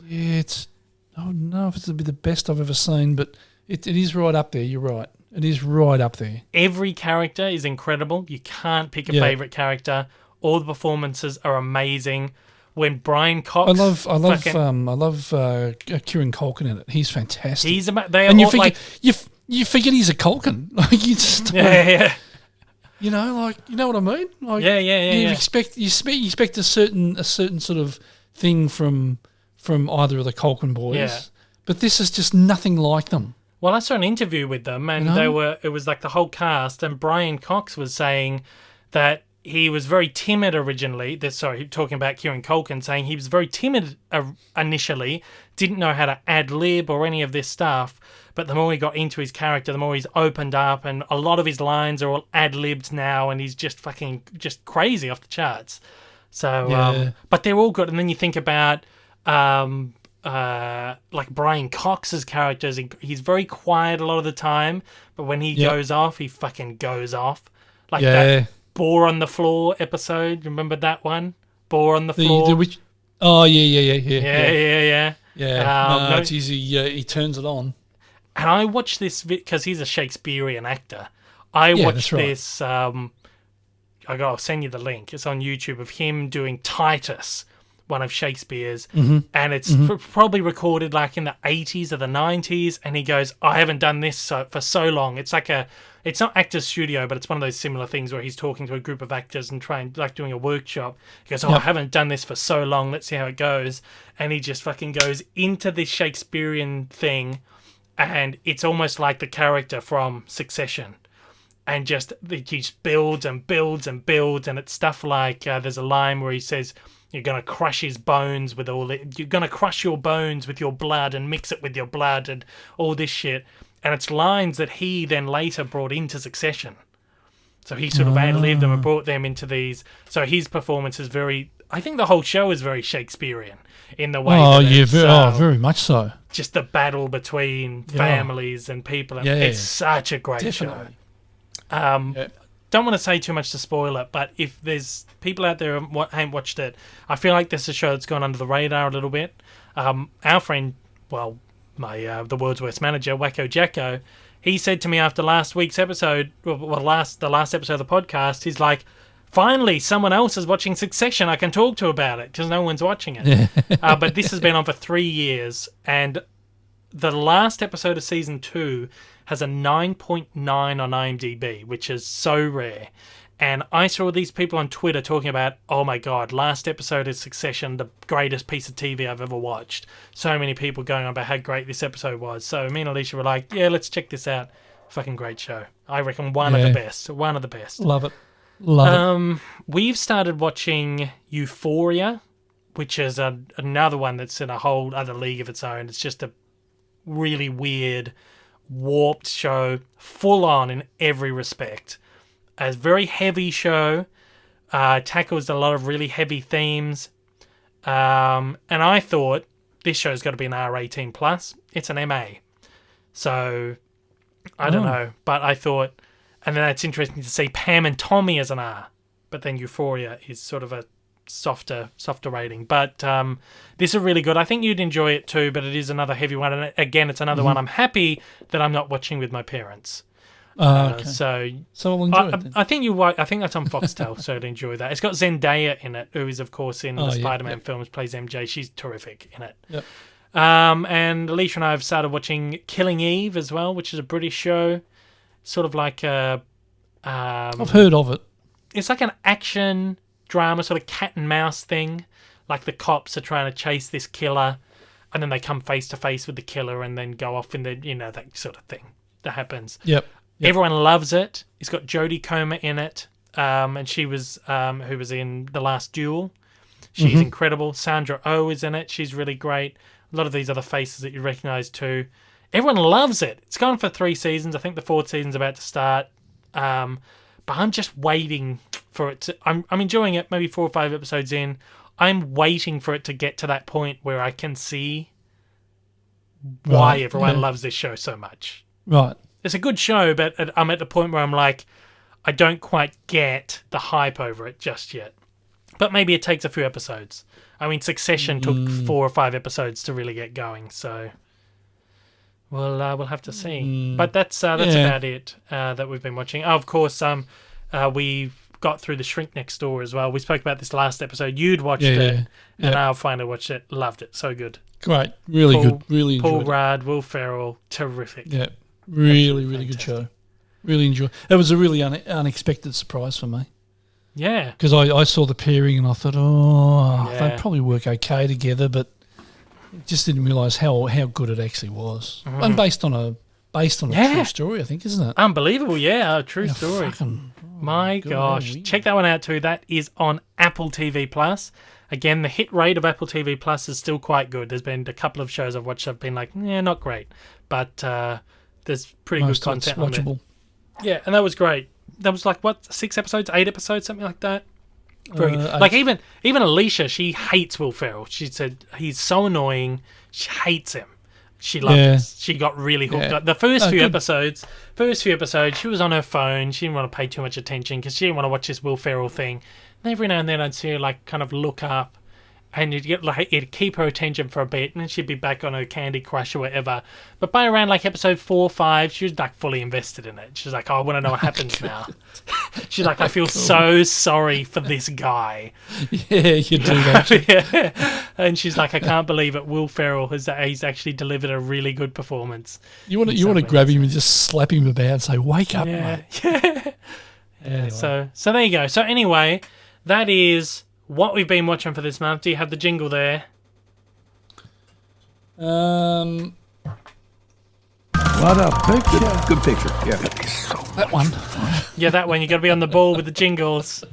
Yeah, I don't know if it's be the best I've ever seen, but it is right up there. You're right. It is right up there. Every character is incredible. You can't pick a favourite character. All the performances are amazing. when Brian Cox. I love Kieran Culkin in it. He's fantastic. He's and you forget you forget he's a Culkin. Like you just yeah. You know, like you know what I mean? Like You expect a certain sort of thing from either of the Culkin boys. Yeah. But this is just nothing like them. Well, I saw an interview with them, and it was like the whole cast, and Brian Cox was saying that he was very timid originally. Talking about Kieran Culkin, saying he was very timid initially, didn't know how to ad-lib or any of this stuff, but the more he got into his character, the more he's opened up, and a lot of his lines are all ad-libbed now, and he's just crazy off the charts. So, but they're all good, and then you think about... like Brian Cox's characters, he's very quiet a lot of the time, but when he goes off, he fucking goes off. Like that Boar on the Floor episode, remember that one? Boar on the Floor. Yeah. No, it's easy. He turns it on. And I watched this because he's a Shakespearean actor. I watched this. I'll send you the link. It's on YouTube of him doing Titus, one of Shakespeare's, and it's probably recorded like in the 80s or the 90s, and he goes, I haven't done this for so long. It's like it's not Actors Studio, but it's one of those similar things where he's talking to a group of actors and doing a workshop. He goes, I haven't done this for so long, let's see how it goes. And he just fucking goes into this Shakespearean thing, and it's almost like the character from Succession. And he just builds and builds and builds, and it's stuff like there's a line where he says, you're going to crush his bones with you're going to crush your bones with your blood and mix it with your blood and all this shit. And it's lines that he then later brought into Succession. So he sort of ad-libbed them and brought them into these. So his performance is I think the whole show is very Shakespearean in the way very much so. Just the battle between families and people. And it's such a great show. Don't want to say too much to spoil it, but if there's people out there who haven't watched it, I feel like this is a show that's gone under the radar a little bit. Our friend, the World's Worst Manager, Wacko Jacko, he said to me after last week's episode, the last episode of the podcast, he's like, finally, someone else is watching Succession I can talk to about it, because no one's watching it. But this has been on for 3 years, and the last episode of season 2 has a 9.9 on IMDb, which is so rare. And I saw these people on Twitter talking about, oh my God, last episode of Succession, the greatest piece of TV I've ever watched. So many people going on about how great this episode was. So me and Alicia were like, yeah, let's check this out. Fucking great show. I reckon one of the best. One of the best. Love it. Love it. We've started watching Euphoria, which is another one that's in a whole other league of its own. It's just a really weird, warped show, full on in every respect. A very heavy show, tackles a lot of really heavy themes, and I thought this show's got to be an R18 plus. It's an MA, so I don't know, but I thought, and then it's interesting to see Pam and Tommy as an R, but then Euphoria is sort of a softer rating. But this is really good. I think you'd enjoy it too, but it is another heavy one, and again, it's another one I'm happy that I'm not watching with my parents. Okay. So I'll enjoy it then. I think I think that's on Foxtel, so I'd enjoy that. It's got Zendaya in it, who is of course in the Spider-Man films, plays MJ. She's terrific in it. Yep. And Alicia and I have started watching Killing Eve as well, which is a British show, sort of like a. I've heard of it. It's like an action drama, sort of cat and mouse thing. Like the cops are trying to chase this killer, and then they come face to face with the killer, and then go off in the that sort of thing that happens. Yep. Everyone loves it. It's got Jodie Comer in it, and she was who was in The Last Duel. She's incredible. Sandra Oh is in it. She's really great. A lot of these other faces that you recognise too. Everyone loves it. It's gone for 3 seasons. I think the 4th season's about to start. But I'm just waiting for it to... I'm enjoying it, maybe 4 or 5 episodes in. I'm waiting for it to get to that point where I can see why everyone loves this show so much. Right. It's a good show, but I'm at the point where I'm like, I don't quite get the hype over it just yet. But maybe it takes a few episodes. I mean, Succession took 4 or 5 episodes to really get going, so we'll have to see. But that's about it that we've been watching. Oh, of course, we got through The Shrink Next Door as well. We spoke about this last episode. You'd watched it, and I finally watched it. Loved it. So good. Great. Really good. Really enjoyed Paul it. Rudd, Will Ferrell, terrific. Yeah. Really good show. Really enjoyed. It was a really unexpected surprise for me. Yeah. Because I saw the pairing and I thought, they'd probably work okay together, but just didn't realise how good it actually was. And based on a true story, I think, isn't it? Unbelievable, yeah, a true story. My gosh. Check that one out too. That is on Apple TV Plus. Again, the hit rate of Apple TV Plus is still quite good. There's been a couple of shows I've watched I've been like, not great. But there's pretty good content on there. Yeah, and that was great. That was like, 6 episodes, 8 episodes, something like that? Very good. Like even Alicia, she hates Will Ferrell. She said he's so annoying. She hates him. She loved this. She got really hooked up. The first few episodes, she was on her phone. She didn't want to pay too much attention because she didn't want to watch this Will Ferrell thing. And every now and then I'd see her like kind of look up, and it'd keep her attention for a bit, and then she'd be back on her Candy Crush or whatever. But by around like episode 4 or 5, she was like fully invested in it. She's like, I want to know what happens now. She's like, I feel so sorry for this guy. Yeah, you do that. And she's like, I can't believe it. Will Ferrell he's actually delivered a really good performance. You want to grab him and just slap him about and say, "Wake up, mate." Yeah. Anyway. So there you go. So anyway, that is what we've been watching for this month. Do you have the jingle there? What a picture. Good picture. Yeah. That one. Yeah, that one. You got to be on the ball with the jingles.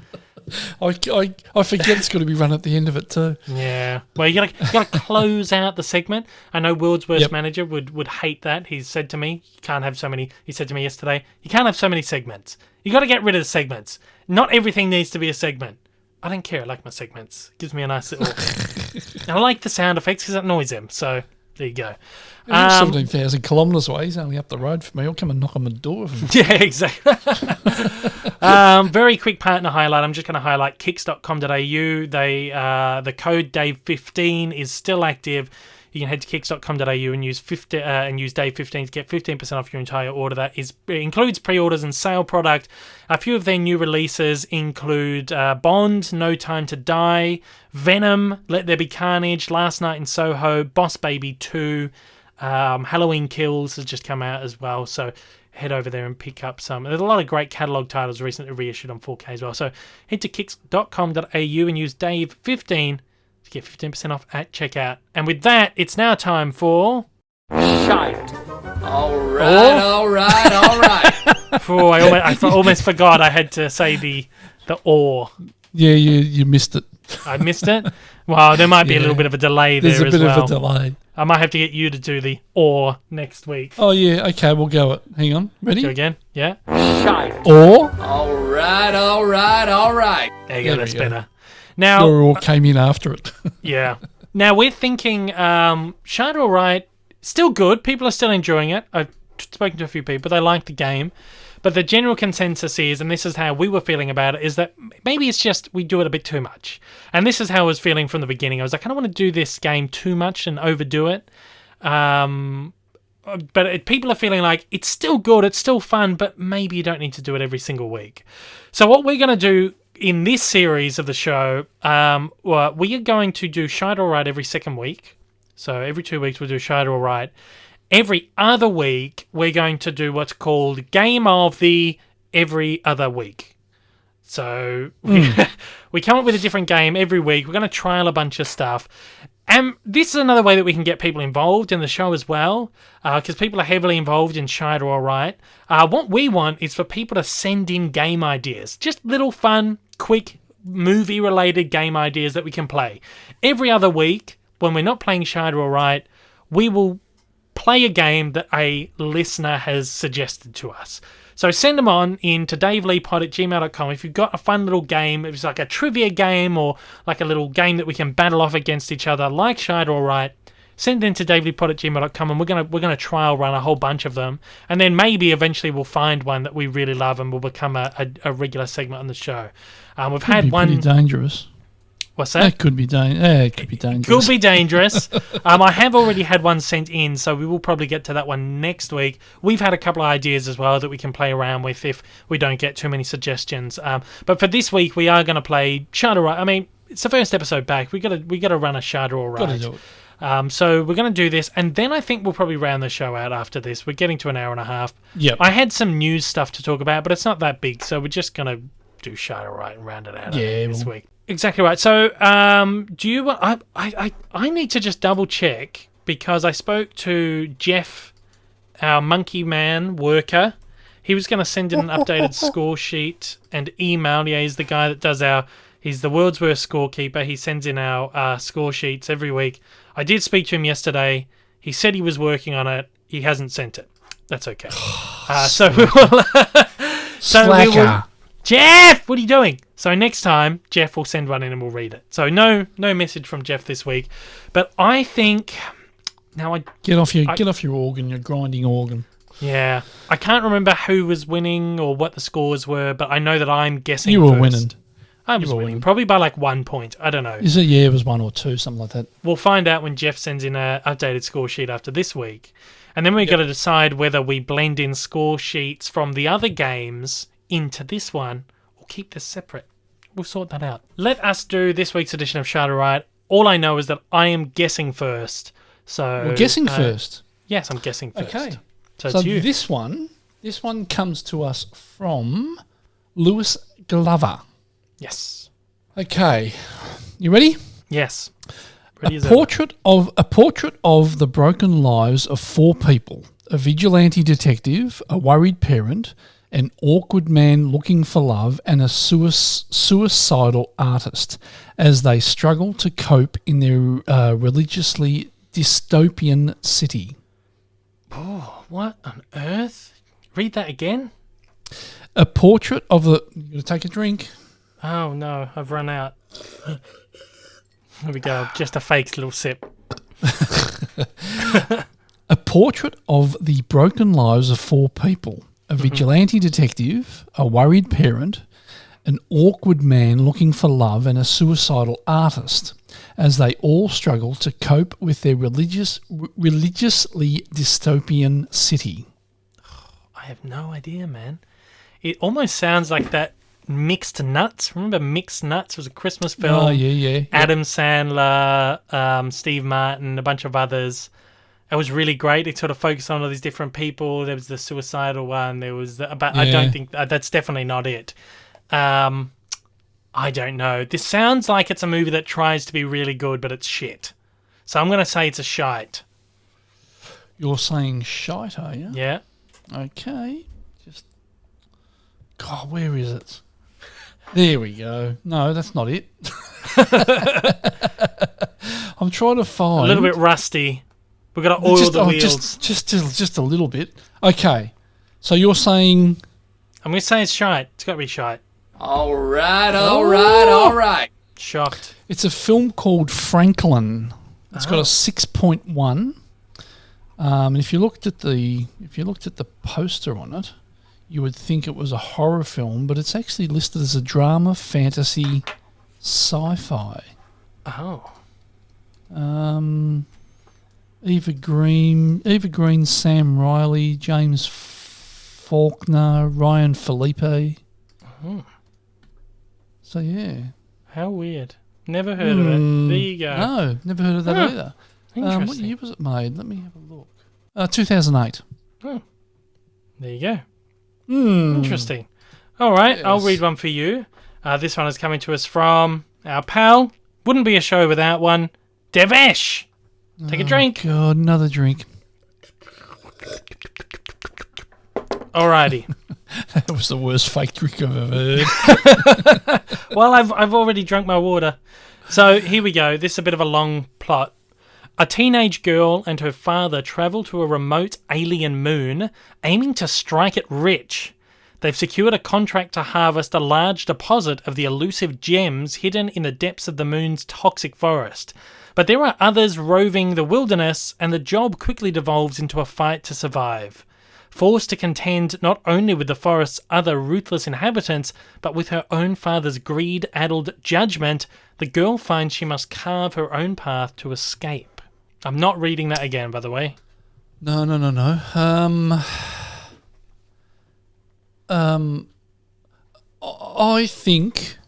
I forget it's got to be run at the end of it too. Yeah. Well, you got to close out the segment. I know World's Worst Manager would hate that. He said to me, you can't have so many. He said to me yesterday, you can't have so many segments. You got to get rid of the segments. Not everything needs to be a segment. I don't care. I like my segments. It gives me a nice little... And I like the sound effects because it annoys him. So, there you go. 17,000 kilometres away. He's only up the road from me. I'll come and knock on the door. Yeah, exactly. Very quick partner highlight. I'm just going to highlight kicks.com.au. The code Dave15 is still active. You can head to kicks.com.au and use Dave15 to get 15% off your entire order. That includes pre-orders and sale product. A few of their new releases include Bond, No Time to Die, Venom, Let There Be Carnage, Last Night in Soho, Boss Baby 2, Halloween Kills has just come out as well. So head over there and pick up some. There's a lot of great catalogue titles recently reissued on 4K as well. So head to kicks.com.au and use Dave15 to get 15% off at checkout. And with that, it's now time for... Shite. All right. Oh, I almost forgot I had to say the or. Yeah, you missed it. I missed it? Well, there might be a little bit of a delay there as well. There's a bit of a delay. I might have to get you to do the or next week. Oh, yeah. Okay, we'll go it. Hang on. Ready? Go again? Yeah? Shite. Or? All right. There you go. That's better. Now, or came in after it. Yeah. Now, we're thinking Shite All Right, still good. People are still enjoying it. I've spoken to a few people. They like the game. But the general consensus is, and this is how we were feeling about it, is that maybe it's just we do it a bit too much. And this is how I was feeling from the beginning. I was like, I don't want to do this game too much and overdo it. But people are feeling like it's still good, it's still fun, but maybe you don't need to do it every single week. So what we're going to do in this series of the show, we are going to do Shite All Right every second week. So every 2 weeks we'll do Shite All Right. Every other week we're going to do what's called Game of the Every Other Week. So we come up with a different game every week. We're going to trial a bunch of stuff. And this is another way that we can get people involved in the show as well, because people are heavily involved in Shite All Right. What we want is for people to send in game ideas. Just little fun, quick, movie-related game ideas that we can play. Every other week, when we're not playing Shite All Right, we will play a game that a listener has suggested to us. So send them on in to daveleepod@gmail.com. If you've got a fun little game, if it's like a trivia game or like a little game that we can battle off against each other, like Shite All Right, send it in to daveleepod@gmail.com, and we're gonna trial run a whole bunch of them, and then maybe eventually we'll find one that we really love and will become a regular segment on the show. We've had one pretty dangerous. What's that? That could be dangerous. It could be dangerous. Could be dangerous. I have already had one sent in, so we will probably get to that one next week. We've had a couple of ideas as well that we can play around with if we don't get too many suggestions. But for this week, we are going to play Shite or Ride. I mean, it's the first episode back. We got to run a Shite or Ride. Got to do it. So we're going to do this, and then I think we'll probably round the show out after this. We're getting to an hour and a half. Yep. I had some news stuff to talk about, but it's not that big, so we're just going to do Shite or Ride and round it out this week. Exactly right. So, do you? I need to just double check because I spoke to Jeff, our monkey man worker. He was going to send in an updated score sheet and email. Yeah, he's the guy that does He's the world's worst scorekeeper. He sends in our score sheets every week. I did speak to him yesterday. He said he was working on it. He hasn't sent it. That's okay. So we will. Jeff, what are you doing? So next time, Jeff will send one in and we'll read it. So no message from Jeff this week. But I think now get off your organ, your grinding organ. Yeah, I can't remember who was winning or what the scores were, but I know that I'm guessing you were first. winning. I was winning, probably by like 1 point. I don't know. Is it? Yeah, it was 1 or 2, something like that. We'll find out when Jeff sends in an updated score sheet after this week, and then we've got to decide whether we blend in score sheets from the other games into this one or keep this separate. We'll sort that out. Let us do this week's edition of Shite or Ride. All I know is that I am guessing first. So we're guessing first. Yes, I'm guessing first. Okay. So So it's you. this one comes to us from Lewis Glover. Yes. Okay, you ready? Yes. Ready A as portrait of the broken lives of 4 people: a vigilante detective, a worried parent, an awkward man looking for love, and a suicidal artist, as they struggle to cope in their religiously dystopian city. Oh, what on earth? Read that again? A portrait of the... You going to take a drink? Oh, no, I've run out. Here we go, just a fake little sip. A portrait of the broken lives of 4 people: a vigilante detective, a worried parent, an awkward man looking for love, and a suicidal artist, as they all struggle to cope with their religiously dystopian city. I have no idea, man. It almost sounds like that Mixed Nuts. Remember Mixed Nuts? It was a Christmas film. Oh, yeah. Adam Sandler, Steve Martin, a bunch of others. It was really great. It sort of focused on all these different people. There was the suicidal one. There was I don't think that's definitely not it. I don't know. This sounds like it's a movie that tries to be really good, but it's shit. So I'm going to say it's a shite. You're saying shite, are you? Yeah. Okay. God, where is it? There we go. No, that's not it. I'm trying to find... A little bit rusty. We've got to oil the wheels. Just a little bit. Okay. So you're saying... I'm going to say it's shite. It's got to be shite. All right. Shocked. It's a film called Franklin. It's got a 6.1. And if you looked at the poster on it, you would think it was a horror film, but it's actually listed as a drama, fantasy, sci-fi. Oh. Eva Green, Sam Riley, James Faulkner, Ryan Felipe. Oh. So yeah. How weird. Never heard of it. There you go. No, never heard of that either. Interesting. What year was it made? Let me have a look. 2008. Oh. There you go. Interesting. All right, Yes. I'll read one for you. This one is coming to us from our pal. Wouldn't be a show without one. Devesh. Take a drink. God, another drink. Alrighty. That was the worst fake drink I've ever heard. Well, I've already drunk my water. So here we go. This is a bit of a long plot. A teenage girl and her father travel to a remote alien moon, aiming to strike it rich. They've secured a contract to harvest a large deposit of the elusive gems hidden in the depths of the moon's toxic forest. But there are others roving the wilderness, and the job quickly devolves into a fight to survive. Forced to contend not only with the forest's other ruthless inhabitants, but with her own father's greed-addled judgment, the girl finds she must carve her own path to escape. I'm not reading that again, by the way. No. I think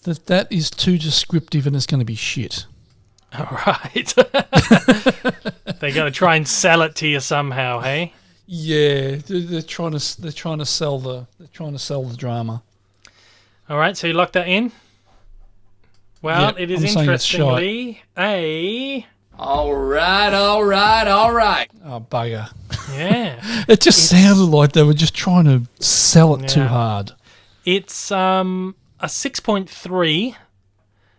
that is too descriptive and it's going to be shit. All right. They're going to try and sell it to you somehow, hey? Yeah, they're trying to sell the drama. All right, so you lock that in. Well, Yep, it is I'm saying it's shite. interestingly a. All right. Oh, bugger. Yeah. It just sounded like they were just trying to sell it too hard. It's a 6.3.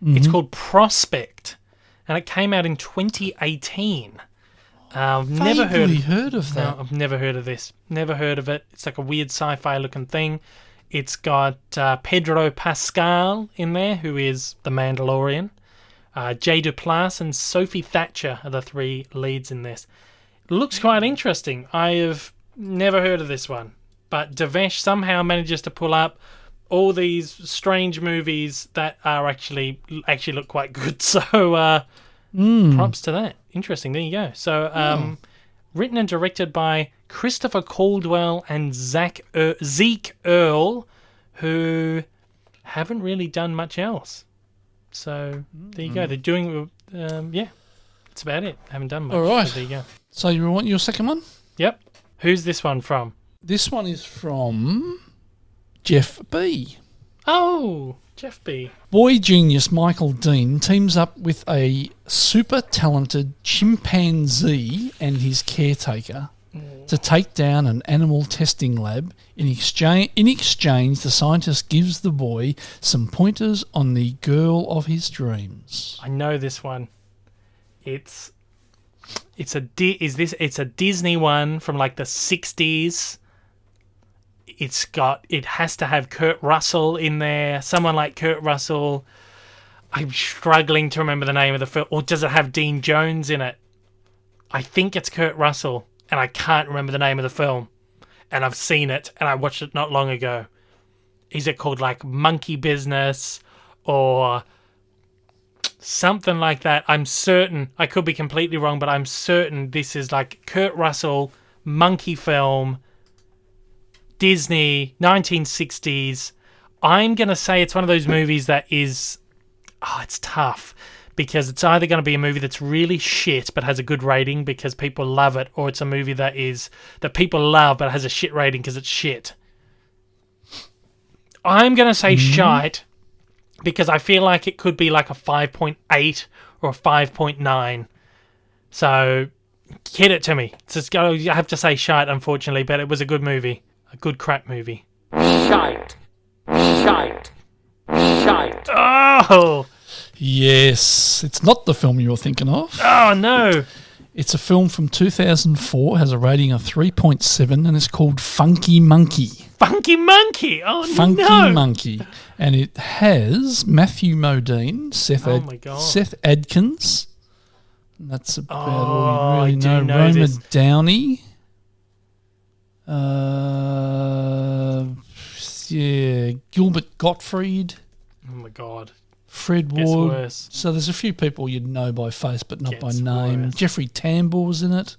It's called Prospect, and it came out in 2018. Never heard of that. No, I've never heard of this. Never heard of it. It's like a weird sci-fi looking thing. It's got Pedro Pascal in there, who is the Mandalorian. Jay Duplass and Sophie Thatcher are the three leads in this. It looks quite interesting. I have never heard of this one. But Devesh somehow manages to pull up all these strange movies that are actually look quite good. So props to that. Interesting. There you go. So written and directed by Christopher Caldwell and Zeke Earl, who haven't really done much else. So there you go. They're doing, that's about it. Haven't done much. All right. So there you go. So you want your second one? Yep. Who's this one from? This one is from Jeff B. Oh, Jeff B. Boy genius Michael Dean teams up with a super talented chimpanzee and his caretaker to take down an animal testing lab. In exchange, the scientist gives the boy some pointers on the girl of his dreams. I know this one. It's a Disney one from like the 60s. It has to have Kurt Russell in there. Someone like Kurt Russell. I'm struggling to remember the name of the film. Or does it have Dean Jones in it? I think it's Kurt Russell, and I can't remember the name of the film. And I've seen it, and I watched it not long ago. Is it called like Monkey Business or something like that? I'm certain. I could be completely wrong, but I'm certain this is like Kurt Russell, monkey film, Disney, 1960s. I'm going to say it's one of those movies that is... it's tough. Because it's either going to be a movie that's really shit but has a good rating because people love it, or it's a movie that people love but has a shit rating because it's shit. I'm going to say Shite because I feel like it could be like a 5.8 or a 5.9. So, hit it to me. I have to say Shite, unfortunately, but it was a good movie. A good crap movie. Shite. Oh! Yes, it's not the film you were thinking of. Oh, no. It's a film from 2004, has a rating of 3.7, and it's called Funky Monkey. Funky Monkey? Oh, Funky no. Monkey. And it has Matthew Modine, Seth Adkins. And that's about all you really know. Roma Downey. Gilbert Gottfried. Oh, my God. Fred Gets Ward. worse. So there's a few people you'd know by face but not by Gets name. worse. Jeffrey Tambor was in it.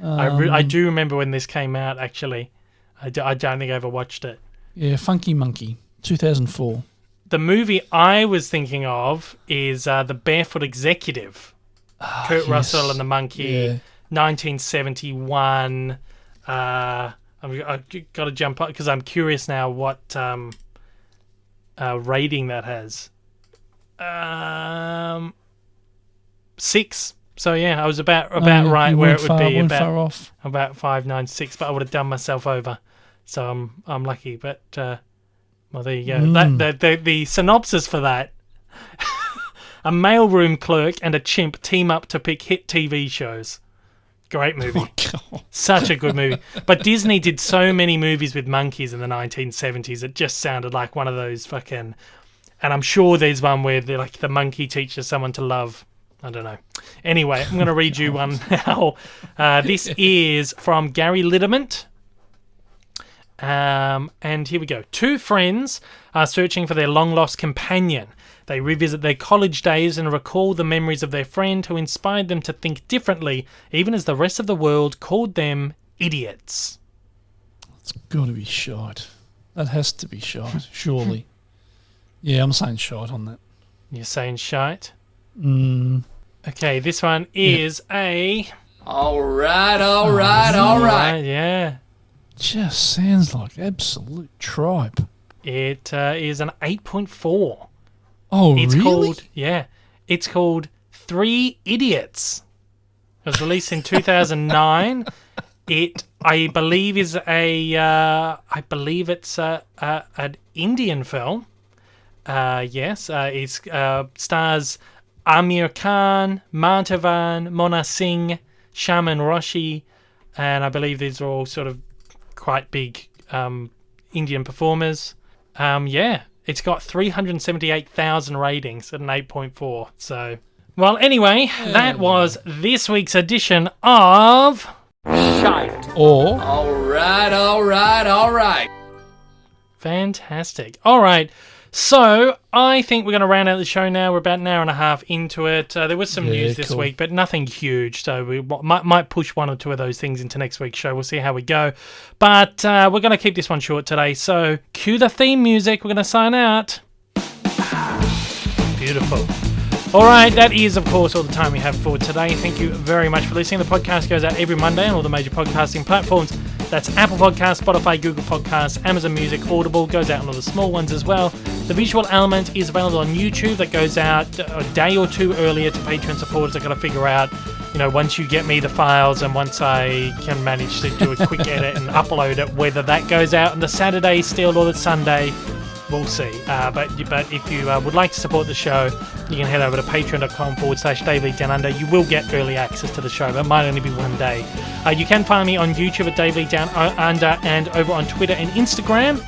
I do remember when this came out, actually. I don't think I ever watched it. Yeah, Funky Monkey, 2004. The movie I was thinking of is The Barefoot Executive. Kurt Russell and the Monkey, 1971. I've got to jump up because I'm curious now what rating that has. 6. So yeah, I was about right where it would be about 5.96, but I would have done myself over. So I'm lucky, but well, there you go. The synopsis for that: a mailroom clerk and a chimp team up to pick hit TV shows. Great movie. Such a good movie. But Disney did so many movies with monkeys in the 1970s. It just sounded like one of those fucking... And I'm sure there's one where the monkey teaches someone to love I don't know. Anyway, I'm going to read you one now. This is from Gary Litterman. And here we go. Two friends are searching for their long-lost companion. They revisit their college days and recall the memories of their friend who inspired them to think differently, even as the rest of the world called them idiots. It's got to be Shite. That has to be Shite, surely. Yeah, I'm saying Shite on that. You're saying Shite? Mm. Okay, this one is a... All right. Yeah. Just sounds like absolute tripe. It is an 8.4. Oh, It's really? It's called Three Idiots. It was released in 2009. I believe, it's an Indian film. Yes, it stars Amir Khan, Madhavan, Mona Singh, Shaman Roshi, and I believe these are all sort of quite big Indian performers. It's got 378,000 ratings at an 8.4. So, well, anyway, that was this week's edition of Shite. Or All right. Fantastic. All right. So, I think we're going to round out the show now. We're about an hour and a half into it. There was some news this week, but nothing huge. So, we might push one or two of those things into next week's show. We'll see how we go. But we're going to keep this one short today. So, cue the theme music. We're going to sign out. Beautiful. All right, that is, of course, all the time we have for today. Thank you very much for listening. The podcast goes out every Monday on all the major podcasting platforms. That's Apple Podcasts, Spotify, Google Podcasts, Amazon Music, Audible. Goes out on all the small ones as well. The visual element is available on YouTube. That goes out a day or two earlier to Patreon supporters. I've got to figure out, once you get me the files and once I can manage to do a quick edit and upload it, whether that goes out on the Saturday still or the Sunday. We'll see. But if you would like to support the show, you can head over to patreon.com/DaveLeeDownUnder. You will get early access to the show, but it might only be one day. You can find me on YouTube at DaveLeeDownUnder and over on Twitter and Instagram.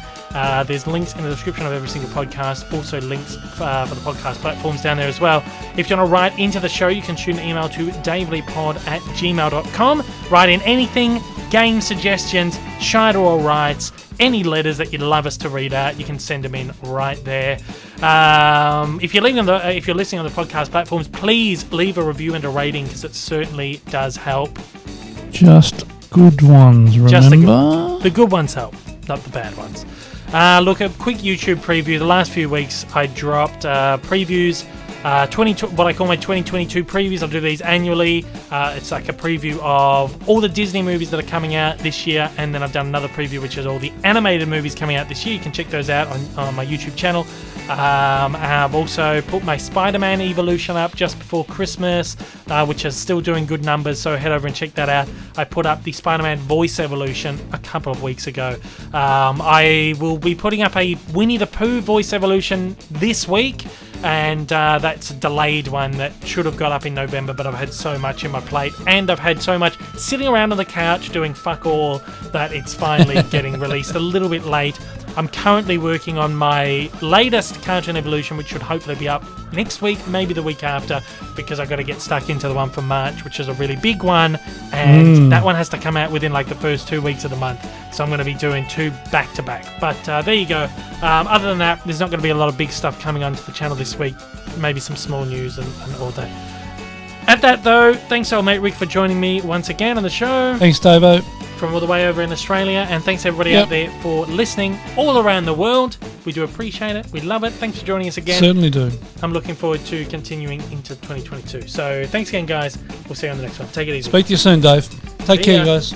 There's links in the description of every single podcast. Also links for the podcast platforms down there as well. If you want to write into the show, you can shoot an email to daveleepod@gmail.com. Write in anything, game suggestions, shite or alrights, any letters that you'd love us to read out, you can send them in right there. If you're listening on the podcast platforms, please leave a review and a rating because it certainly does help. just good ones, remember? Just the good ones help, not the bad ones. Look, a quick YouTube preview. The last few weeks I dropped previews. What I call my 2022 previews. I'll do these annually. It's like a preview of all the Disney movies that are coming out this year, and then I've done another preview which is all the animated movies coming out this year. You can check those out on my YouTube channel. I've also put my Spider-Man Evolution up just before Christmas, which is still doing good numbers, so head over and check that out. I put up the Spider-Man Voice Evolution a couple of weeks ago. I will be putting up a Winnie the Pooh Voice Evolution this week, and that's a delayed one that should have got up in November, but I've had so much in my plate and I've had so much sitting around on the couch doing fuck all that it's finally getting released a little bit late. I'm currently working on my latest Cartoon Evolution, which should hopefully be up next week, maybe the week after, because I've got to get stuck into the one for March, which is a really big one, and that one has to come out within like the first 2 weeks of the month, so I'm going to be doing two back-to-back. But there you go. Other than that, there's not going to be a lot of big stuff coming onto the channel this week, maybe some small news and all that. At that, though, thanks old mate Rick for joining me once again on the show. Thanks, Davo. From all the way over in Australia, and thanks everybody out there for listening all around the world. We do appreciate it. We love it. Thanks for joining us again. Certainly do. I'm looking forward to continuing into 2022. So thanks again, guys. We'll see you on the next one. Take it easy. Speak to you soon, Dave. Take See care, ya. guys.